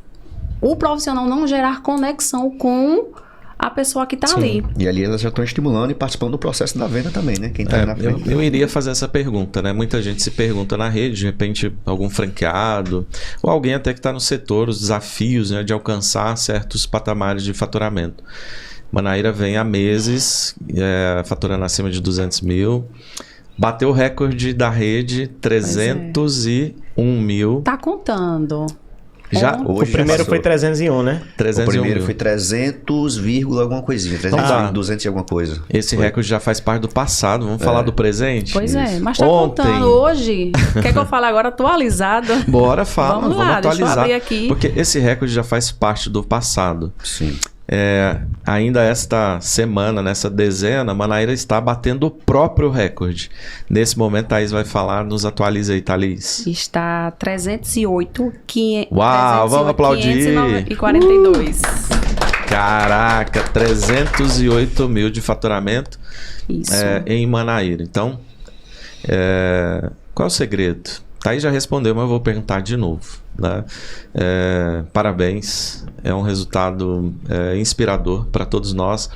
o profissional não gerar conexão com a pessoa que está ali. E ali elas já estão estimulando e participando do processo da venda também, né? Quem tá na frente. Eu iria fazer essa pergunta, né? Muita gente se pergunta na rede, de repente algum franqueado, ou alguém até que está no setor, os desafios, né, de alcançar certos patamares de faturamento. Manaíra vem há meses, faturando acima de 200 mil. Bateu o recorde da rede, 301 mil. Tá contando. Já, o primeiro foi 301, né? 301 o primeiro foi 300, alguma coisinha. 200 e alguma coisa. Esse recorde já faz parte do passado. Vamos falar do presente? Pois é, mas tá contando hoje. Quer que eu fale agora atualizado? Bora, fala. Vamos lá, atualizar. Deixa eu abrir aqui. Porque esse recorde já faz parte do passado. Sim. Ainda esta semana, nessa dezena, Manaíra está batendo o próprio recorde. Nesse momento, Thaís vai falar, nos atualiza aí, Thaís. Está 308, 500. Uau, vamos aplaudir. 542. Caraca, 308 mil de faturamento. Isso. Em Manaíra. Então, qual é o segredo? Thaís já respondeu, mas eu vou perguntar de novo. Né? Parabéns, é um resultado inspirador para todos nós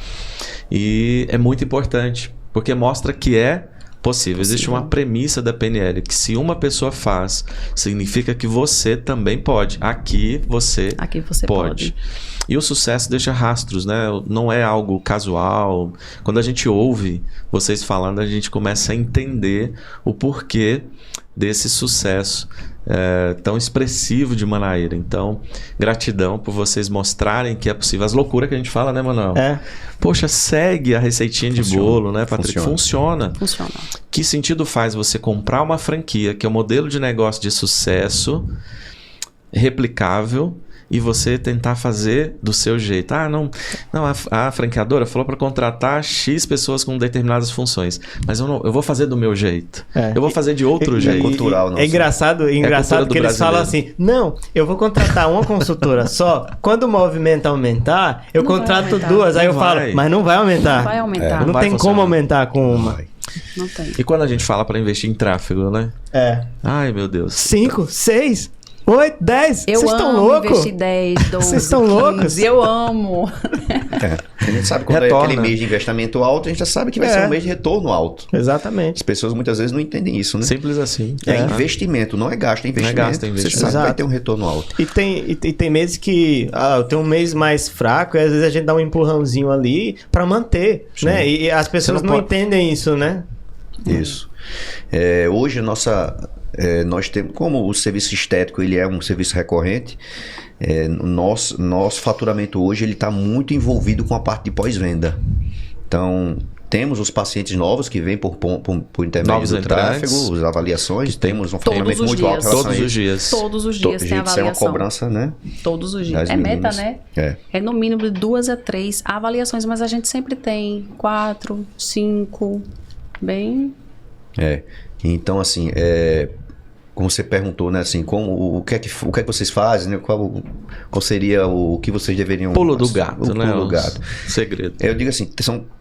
e é muito importante porque mostra que é possível. Existe uma premissa da PNL que se uma pessoa faz, significa que você também pode. Aqui você pode. E o sucesso deixa rastros, né? Não é algo casual. Quando a gente ouve vocês falando, a gente começa a entender o porquê desse sucesso tão expressivo de Manaíra. Então, gratidão por vocês mostrarem que é possível. As loucuras que a gente fala, né, Manuel? Poxa, segue a receitinha de bolo, né, Patrick? Funciona. Que sentido faz você comprar uma franquia que é um modelo de negócio de sucesso, replicável, e você tentar fazer do seu jeito? A franqueadora falou para contratar X pessoas com determinadas funções, mas eu vou fazer do meu jeito. Eu vou fazer de outro jeito. Cultural, não. É engraçado que eles falam assim, não, eu vou contratar uma consultora só, quando o movimento aumentar, eu contrato duas, aí eu falo, mas não vai aumentar. Não vai aumentar. Não tem como aumentar com uma. Não tem. E quando a gente fala para investir em tráfego, né? Ai, meu Deus. 5, 6... 8, 10? Eu Vocês estão amo loucos? investir 10, 12, Vocês estão 15, loucos? eu amo. A gente sabe quando Retorna. é aquele mês de investimento alto, a gente já sabe que vai ser um mês de retorno alto. Exatamente. As pessoas muitas vezes não entendem isso, né? Simples assim. É investimento, não é gasto, é investimento. Não é gasto, é investimento. Você sabe que vai Exato. ter um retorno alto. E tem meses que eu tenho um mês mais fraco e às vezes a gente dá um empurrãozinho ali pra manter, né? E as pessoas Você não não pode- entendem isso, né? Isso. Hoje nós temos, como o serviço estético ele é um serviço recorrente, nosso faturamento hoje ele está muito envolvido com a parte de pós-venda. Então temos os pacientes novos que vêm por intermédio Novos do entrantes. tráfego, as avaliações, temos um faturamento os muito dias. alto em relação Todos a os isso. dias. Todos os dias tem Gente, isso é uma avaliação. cobrança, né? Todos os dias. das É meta, meninas. né? É no mínimo de 2 a 3 avaliações, mas a gente sempre tem 4, 5, bem... Então, assim, como você perguntou, né, assim, o que é que vocês fazem, né, qual seria o que vocês deveriam... Pulo do gato, o né? pulo do gato. Segredo. Eu digo assim,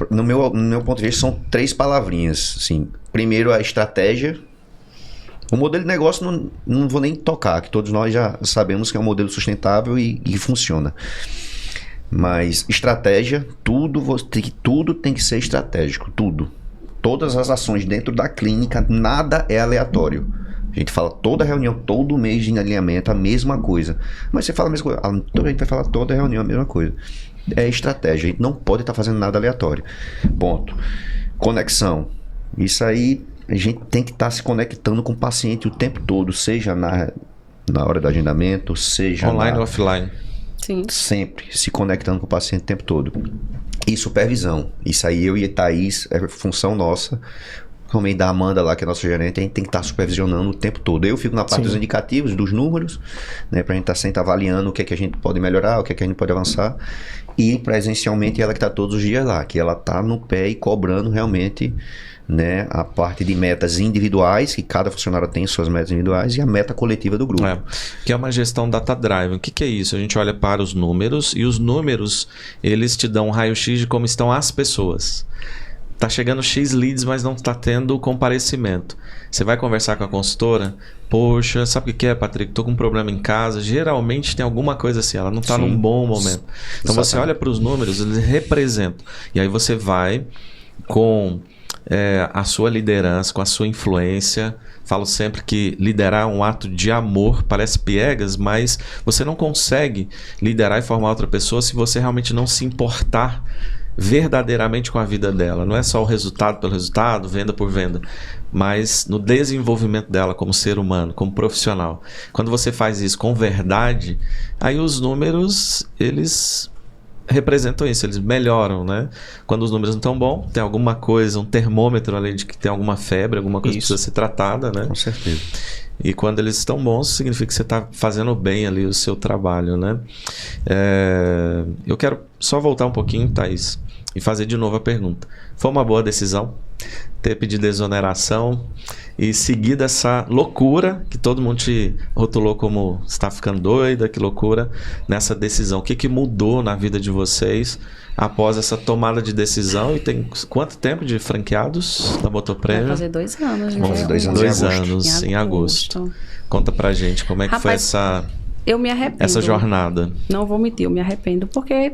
no meu ponto de vista, são 3 palavrinhas, assim. Primeiro, a estratégia. O modelo de negócio, não vou nem tocar, que todos nós já sabemos que é um modelo sustentável e funciona. Mas estratégia, tudo tem que ser estratégico, tudo. Todas as ações dentro da clínica, nada é aleatório. A gente fala toda reunião, todo mês de alinhamento, a mesma coisa. Mas você fala a mesma coisa. A gente vai falar toda reunião a mesma coisa. É estratégia. A gente não pode estar fazendo nada aleatório. Ponto. Conexão. Isso aí, a gente tem que estar se conectando com o paciente o tempo todo, seja na hora do agendamento, seja Online ou offline. Sim. sempre se conectando com o paciente o tempo todo. E supervisão. Isso aí eu e a Thaís é função nossa. Também da Amanda lá, que é nossa gerente, a gente tem que estar supervisionando o tempo todo. Eu fico na parte dos indicativos, dos números, né, pra gente estar sempre avaliando o que é que a gente pode melhorar, o que é que a gente pode avançar. E presencialmente ela que está todos os dias lá, que ela está no pé e cobrando realmente, né, a parte de metas individuais, que cada funcionário tem suas metas individuais, e a meta coletiva do grupo. Que é uma gestão data-driven. O que é isso? A gente olha para os números e os números, eles te dão um raio-x de como estão as pessoas. Tá chegando X leads, mas não está tendo comparecimento. Você vai conversar com a consultora, poxa, sabe o que é, Patrick? Tô com um problema em casa. Geralmente tem alguma coisa assim, ela não está num bom momento. Então você olha para os números, eles representam. E aí você vai com a sua liderança, com a sua influência. Falo sempre que liderar é um ato de amor, parece piegas, mas você não consegue liderar e formar outra pessoa se você realmente não se importar verdadeiramente com a vida dela. Não é só o resultado pelo resultado, venda por venda, mas no desenvolvimento dela como ser humano, como profissional. Quando você faz isso com verdade, aí os números, eles representam isso, eles melhoram, né? Quando os números não estão bons, tem alguma coisa, um termômetro ali de que tem alguma febre, alguma coisa que precisa ser tratada, né? Com certeza. E quando eles estão bons, significa que você está fazendo bem ali o seu trabalho, né? Eu quero só voltar um pouquinho, Thaís, e fazer de novo a pergunta. Foi uma boa decisão ter pedido exoneração e seguir dessa loucura que todo mundo te rotulou como você está ficando doida, que loucura, nessa decisão? O que mudou na vida de vocês após essa tomada de decisão? E tem quanto tempo de franqueados da Botoprêmio? Vai fazer 2 anos. Vamos fazer 2 anos 2 em agosto. anos em agosto. Conta pra gente como é que foi Eu me arrependo. essa jornada. Não vou mentir, eu me arrependo porque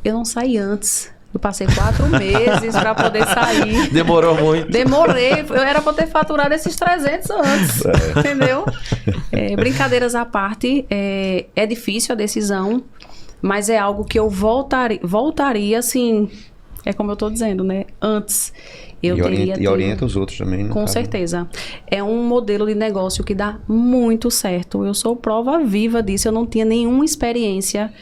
eu não saí antes. Eu passei 4 meses para poder sair. Demorou muito. Demorei. Eu era para ter faturado esses 300 antes. Entendeu? Brincadeiras à parte, é difícil a decisão, mas é algo que eu voltaria assim. É como eu estou dizendo, né? Antes. E orienta os outros também. Com certeza. É um modelo de negócio que dá muito certo. Eu sou prova viva disso. Eu não tinha nenhuma experiência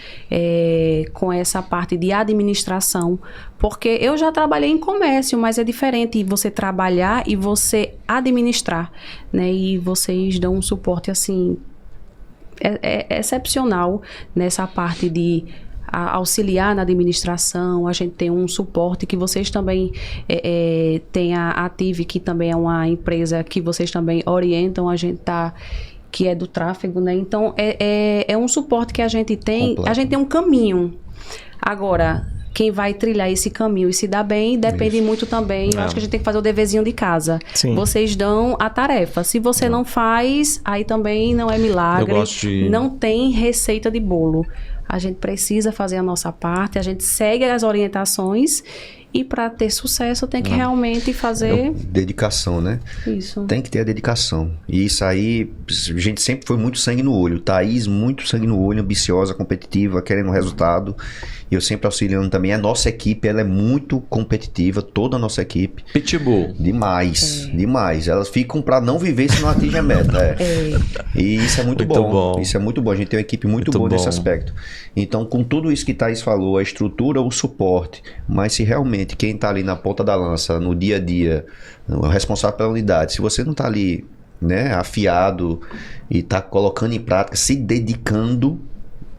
com essa parte de administração, porque eu já trabalhei em comércio, mas é diferente você trabalhar e você administrar, né? E vocês dão um suporte, assim, excepcional nessa parte de auxiliar na administração. A gente tem um suporte que vocês também tem a Ative, que também é uma empresa que vocês também orientam, a gente que é do tráfego, né? Então é um suporte que a gente tem. Completo. A gente tem um caminho. Agora, quem vai trilhar esse caminho e se dar bem, depende muito também. Eu acho que a gente tem que fazer o deverzinho de casa. Sim. Vocês dão a tarefa. Se você não faz, aí também não é milagre. Eu gosto de... Não tem receita de bolo. A gente precisa fazer a nossa parte, a gente segue as orientações e para ter sucesso tem que realmente fazer... Dedicação, né? Isso. Tem que ter a dedicação. E isso aí, a gente sempre foi muito sangue no olho. Thaís, muito sangue no olho, ambiciosa, competitiva, querendo resultado. E eu sempre auxiliando também. A nossa equipe, ela é muito competitiva, toda a nossa equipe. Pitbull. Demais, demais. Elas ficam para não viver se não atingem a meta. E isso é muito bom. Isso é muito bom. A gente tem uma equipe muito boa nesse aspecto. Então, com tudo isso que Thaís falou, a estrutura, o suporte, mas se realmente quem está ali na ponta da lança, no dia a dia, o responsável pela unidade, se você não está ali, né, afiado e está colocando em prática, se dedicando,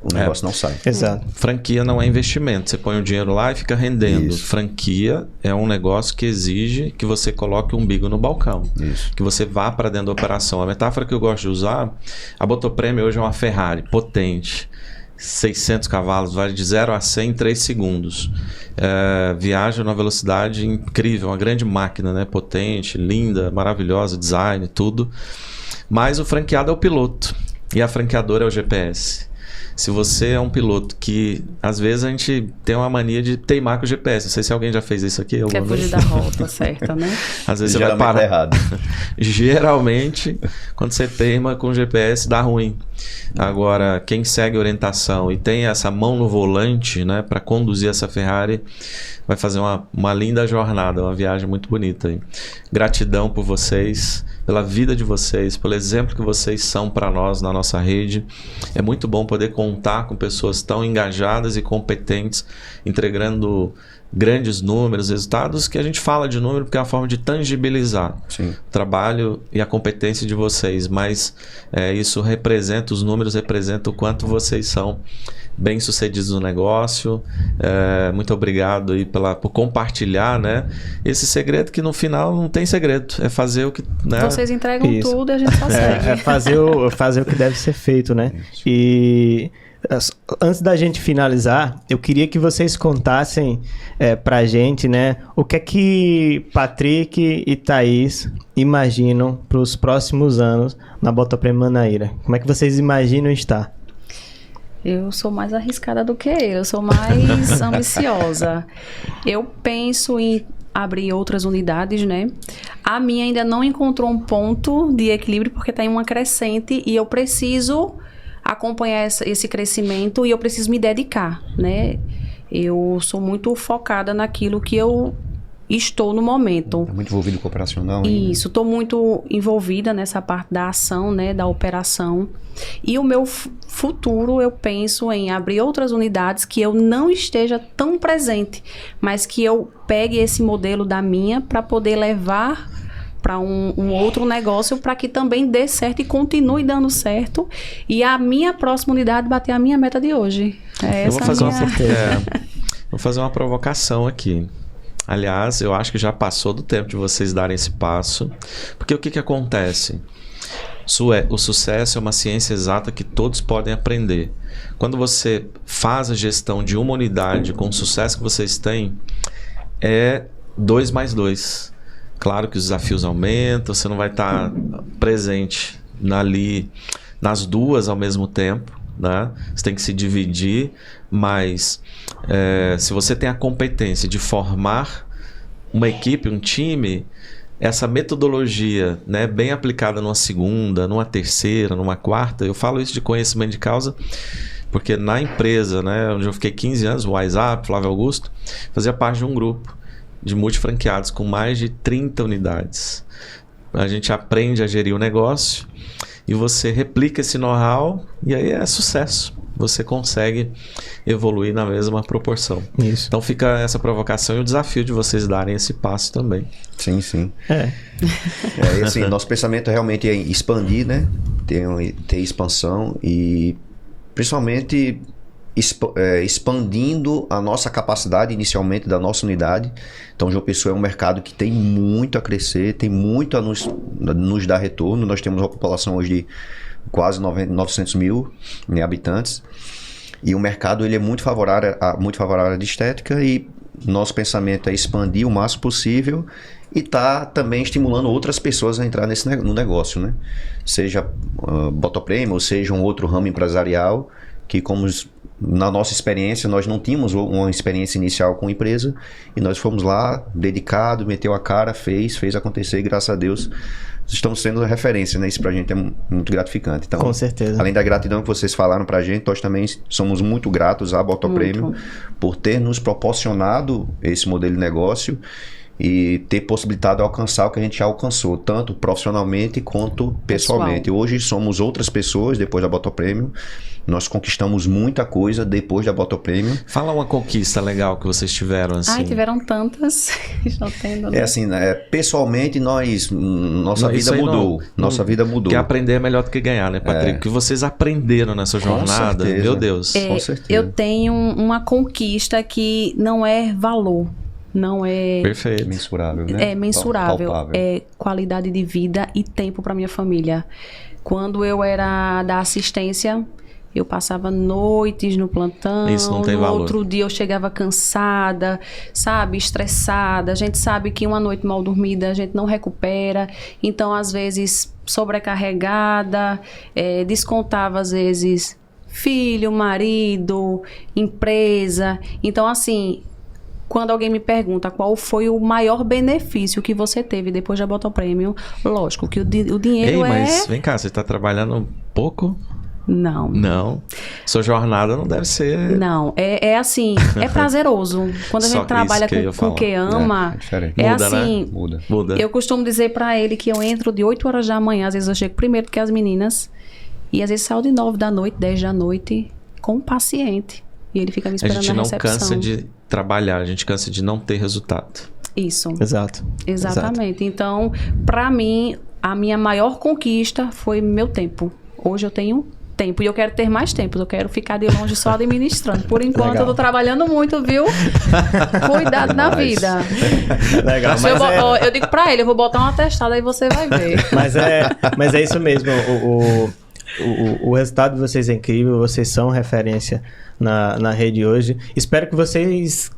o negócio não sai. Exato. Franquia não é investimento. Você põe o dinheiro lá e fica rendendo. Isso. Franquia é um negócio que exige que você coloque o umbigo no balcão. Isso. Que você vá para dentro da operação. A metáfora que eu gosto de usar, a Botoprêmio hoje é uma Ferrari potente. 600 cavalos, vai de 0 a 100 em 3 segundos. Viaja numa velocidade incrível, uma grande máquina, né? Potente, linda, maravilhosa, design, tudo. Mas o franqueado é o piloto e a franqueadora é o GPS. Se você é um piloto que, às vezes, a gente tem uma mania de teimar com o GPS. Não sei se alguém já fez isso aqui. Quer fugir da rota certa, né? Às vezes você vai parar. Errado. Geralmente, quando você teima com o GPS, dá ruim. Agora, quem segue orientação e tem essa mão no volante, né, para conduzir essa Ferrari, vai fazer uma linda jornada, uma viagem muito bonita aí. Gratidão por vocês, pela vida de vocês, pelo exemplo que vocês são para nós na nossa rede. É muito bom poder contar com pessoas tão engajadas e competentes, entregando grandes números, resultados, que a gente fala de número porque é uma forma de tangibilizar o trabalho e a competência de vocês, mas isso representa, os números representam o quanto vocês são bem-sucedidos no negócio. Muito obrigado aí por compartilhar, né, esse segredo que no final não tem segredo, é fazer o que... né? Vocês entregam tudo e a gente só segue. É fazer o que deve ser feito, né? E... antes da gente finalizar, eu queria que vocês contassem pra gente, né, o que é que Patrick e Thaís imaginam para os próximos anos na Botoprêmio Manaíra. Como é que vocês imaginam estar? Eu sou mais arriscada do que ele, eu sou mais ambiciosa. Eu penso em abrir outras unidades, né? A minha ainda não encontrou um ponto de equilíbrio porque está em uma crescente e eu preciso acompanhar esse crescimento e eu preciso me dedicar, né? Eu sou muito focada naquilo que eu estou no momento. Está muito envolvido com o operacional? Isso, estou muito envolvida nessa parte da ação, né, da operação. E o meu futuro, eu penso em abrir outras unidades que eu não esteja tão presente, mas que eu pegue esse modelo da minha para poder levar para um outro negócio para que também dê certo e continue dando certo e a minha próxima unidade bater a minha meta de hoje. Eu vou fazer uma provocação aqui. Aliás, eu acho que já passou do tempo de vocês darem esse passo, porque o que acontece? O sucesso é uma ciência exata que todos podem aprender. Quando você faz a gestão de uma unidade com o sucesso que vocês têm, é 2 mais 2. Claro que os desafios aumentam, você não vai estar presente ali nas duas ao mesmo tempo, né? Você tem que se dividir, mas se você tem a competência de formar uma equipe, um time, essa metodologia, né, bem aplicada numa segunda, numa terceira, numa quarta, eu falo isso de conhecimento de causa, porque na empresa, né, onde eu fiquei 15 anos, o WhatsApp, Flávio Augusto, fazia parte de um grupo de multifranqueados com mais de 30 unidades. A gente aprende a gerir o negócio e você replica esse know-how e aí é sucesso. Você consegue evoluir na mesma proporção. Isso. Então fica essa provocação e o desafio de vocês darem esse passo também. Sim, sim. E assim, nosso pensamento realmente é expandir, né? Ter expansão e principalmente expandindo a nossa capacidade inicialmente da nossa unidade. Então, João Pessoa é um mercado que tem muito a crescer, tem muito a nos dar retorno. Nós temos uma população hoje de quase 900 mil, né, habitantes. E o mercado ele é muito favorável à área de estética e nosso pensamento é expandir o máximo possível e tá também estimulando outras pessoas a entrar no negócio, né? Seja Botoprêmio ou seja um outro ramo empresarial que, como na nossa experiência, nós não tínhamos uma experiência inicial com a empresa e nós fomos lá, dedicado, meteu a cara, fez acontecer e graças a Deus estamos sendo referência, né? Isso pra gente é muito gratificante. Então, com certeza. Além da gratidão que vocês falaram pra gente, nós também somos muito gratos à Botoprêmio por ter nos proporcionado esse modelo de negócio e ter possibilitado alcançar o que a gente já alcançou, tanto profissionalmente quanto pessoalmente. Hoje somos outras pessoas depois da Botoprêmio. Nós conquistamos muita coisa depois da Botoprêmio. Fala uma conquista legal que vocês tiveram, assim. Ai, tiveram tantas. Estão tendo, né? É assim, pessoalmente nossa vida mudou. Nossa vida mudou. Porque aprender é melhor do que ganhar, né, Patrick? O que vocês aprenderam nessa jornada, meu Deus. Com certeza. Eu tenho uma conquista que não é valor. Não é... Perfeito. Mensurável, né? É mensurável. Palpável. É qualidade de vida e tempo para minha família. Quando eu era da assistência, eu passava noites no plantão. Isso não tem valor. No outro dia eu chegava cansada, sabe? Estressada. A gente sabe que uma noite mal dormida a gente não recupera. Então, às vezes, sobrecarregada. Descontava, às vezes, filho, marido, empresa. Então, assim... Quando alguém me pergunta qual foi o maior benefício que você teve depois da Botoprêmio, lógico que o dinheiro mas vem cá, você está trabalhando pouco? Não. Não. Sua jornada não deve ser... Não, é assim, é prazeroso. Quando a gente trabalha com o que ama, Muda, assim... Né? Muda. Eu costumo dizer pra ele que eu entro de 8 horas da manhã, às vezes eu chego primeiro do que as meninas, e às vezes saio de 9 da noite, 10 da noite, com o paciente. E ele fica me esperando na recepção. A gente não cansa de trabalhar, a gente cansa de não ter resultado. Isso. Exato. Exatamente. Então, pra mim, a minha maior conquista foi meu tempo. Hoje eu tenho tempo e eu quero ter mais tempo. Eu quero ficar de longe só administrando. Por enquanto, eu tô trabalhando muito, viu? Cuidado na vida. Legal. Eu digo pra ele, eu vou botar um atestado, aí você vai ver. Mas é isso mesmo. O resultado de vocês é incrível. Vocês são referência na rede hoje. Espero que vocês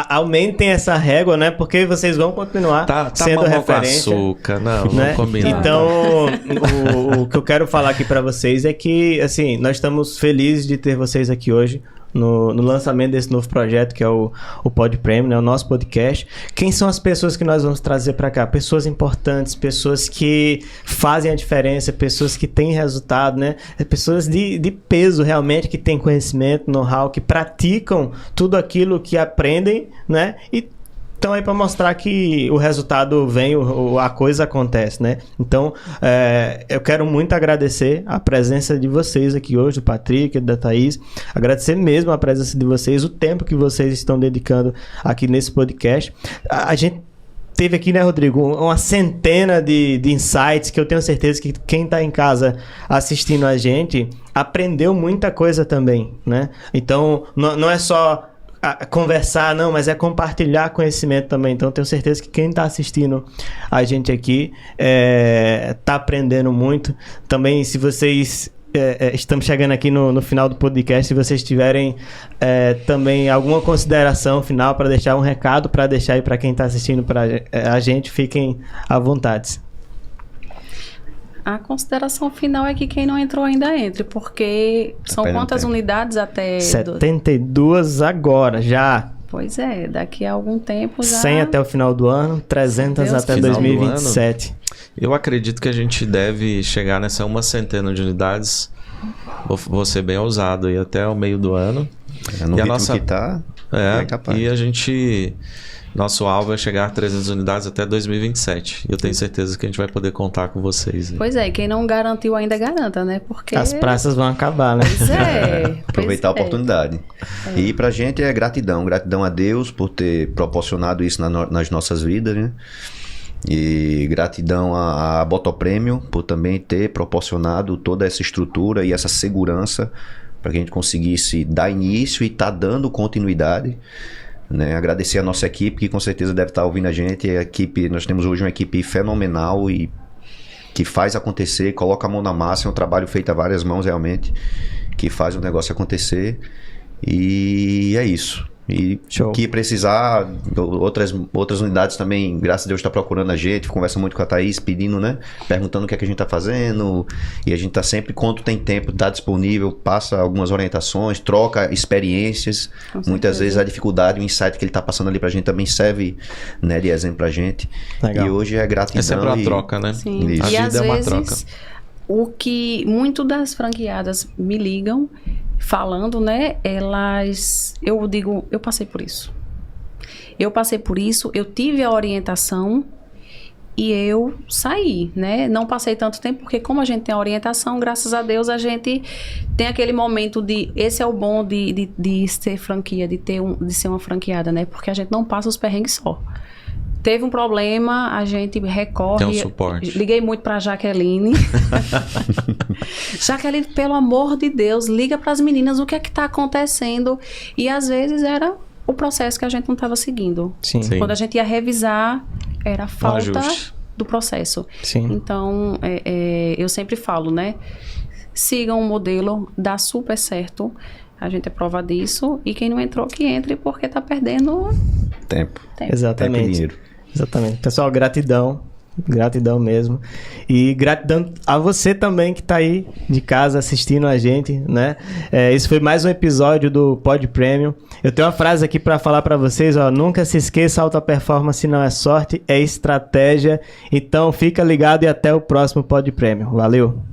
aumentem essa régua, né? Porque vocês vão continuar sendo referência. Com açúcar, não combina. Então, o que eu quero falar aqui para vocês é que, assim, nós estamos felizes de ter vocês aqui hoje no lançamento desse novo projeto que é o Podprêmio, né? O nosso podcast. Quem são as pessoas que nós vamos trazer para cá? Pessoas importantes, pessoas que fazem a diferença, pessoas que têm resultado, né? Pessoas de peso realmente, que têm conhecimento, know-how, que praticam tudo aquilo que aprendem, né? E estão aí para mostrar que o resultado vem, a coisa acontece, né? Então, eu quero muito agradecer a presença de vocês aqui hoje, do Patrick, da Thaís. Agradecer mesmo a presença de vocês, o tempo que vocês estão dedicando aqui nesse podcast. A gente teve aqui, né, Rodrigo, uma centena de insights que eu tenho certeza que quem está em casa assistindo a gente aprendeu muita coisa também, né? Então, não é só conversar, não, mas é compartilhar conhecimento também. Então, tenho certeza que quem está assistindo a gente aqui está aprendendo muito. Também, se vocês... estamos chegando aqui no final do podcast. Se vocês tiverem também alguma consideração final para deixar um recado, para deixar aí para quem está assistindo a gente, fiquem à vontade. A consideração final é que quem não entrou ainda entre, porque são quantas unidades até... 72 agora, já. Pois é, daqui a algum tempo já... 100 até o final do ano, 300 Deus até 2027. Eu acredito que a gente deve chegar nessa 100 de unidades. Vou ser bem ousado aí até o meio do ano. No ritmo que tá, é capaz. E a gente... Nosso alvo é chegar a 300 unidades até 2027. E eu tenho certeza que a gente vai poder contar com vocês. Hein? Pois é, quem não garantiu ainda garanta, né? Porque... As praças vão acabar, né? Pois é. Aproveitar a oportunidade. E pra gente é gratidão. Gratidão a Deus por ter proporcionado isso nas nossas vidas, né? E gratidão a Botoprêmio por também ter proporcionado toda essa estrutura e essa segurança para que a gente conseguisse dar início e tá dando continuidade. Né? Agradecer a nossa equipe, que com certeza deve estar ouvindo a gente. Nós temos hoje uma equipe fenomenal e que faz acontecer, coloca a mão na massa. É um trabalho feito a várias mãos realmente. que faz o negócio acontecer. E é isso. E Show. que precisar, outras unidades também, graças a Deus, está procurando a gente, conversa muito com a Thaís, pedindo, né? Perguntando o que é que a gente está fazendo. E a gente está sempre, quando tem tempo, está disponível, passa algumas orientações, troca experiências. Muitas vezes a dificuldade, o insight que ele está passando ali para a gente também serve, né, de exemplo para a gente. Legal. E hoje é gratidão. É sempre uma troca, né? Sim. Isso. A E vida às é uma vezes, troca. o que muito das franqueadas me ligam falando, né? Eu digo, eu passei por isso. Eu tive a orientação e eu saí, né? Não passei tanto tempo, porque como a gente tem a orientação, graças a Deus, a gente tem aquele momento de... Esse é o bom de ser franquia, de ser uma franqueada, né? Porque a gente não passa os perrengues só. Teve um problema, a gente recorre... Tem um suporte. Liguei muito pra Jaqueline. Jaqueline, pelo amor de Deus, liga pras meninas o que é que tá acontecendo. E às vezes era o processo que a gente não estava seguindo. Sim. Sim. Quando a gente ia revisar, era a falta ajuste. do processo. Sim. Então, eu sempre falo, né? Sigam o modelo, dá super certo. A gente é prova disso. E quem não entrou, que entre, porque tá perdendo Tempo. tempo. Tempo e Exatamente. dinheiro. Exatamente. Pessoal, gratidão. Gratidão mesmo. E gratidão a você também que tá aí de casa assistindo a gente, né? Esse foi mais um episódio do Pod Premium. Eu tenho uma frase aqui para falar para vocês, ó. Nunca se esqueça, alta performance não é sorte, é estratégia. Então fica ligado e até o próximo Pod Premium. Valeu!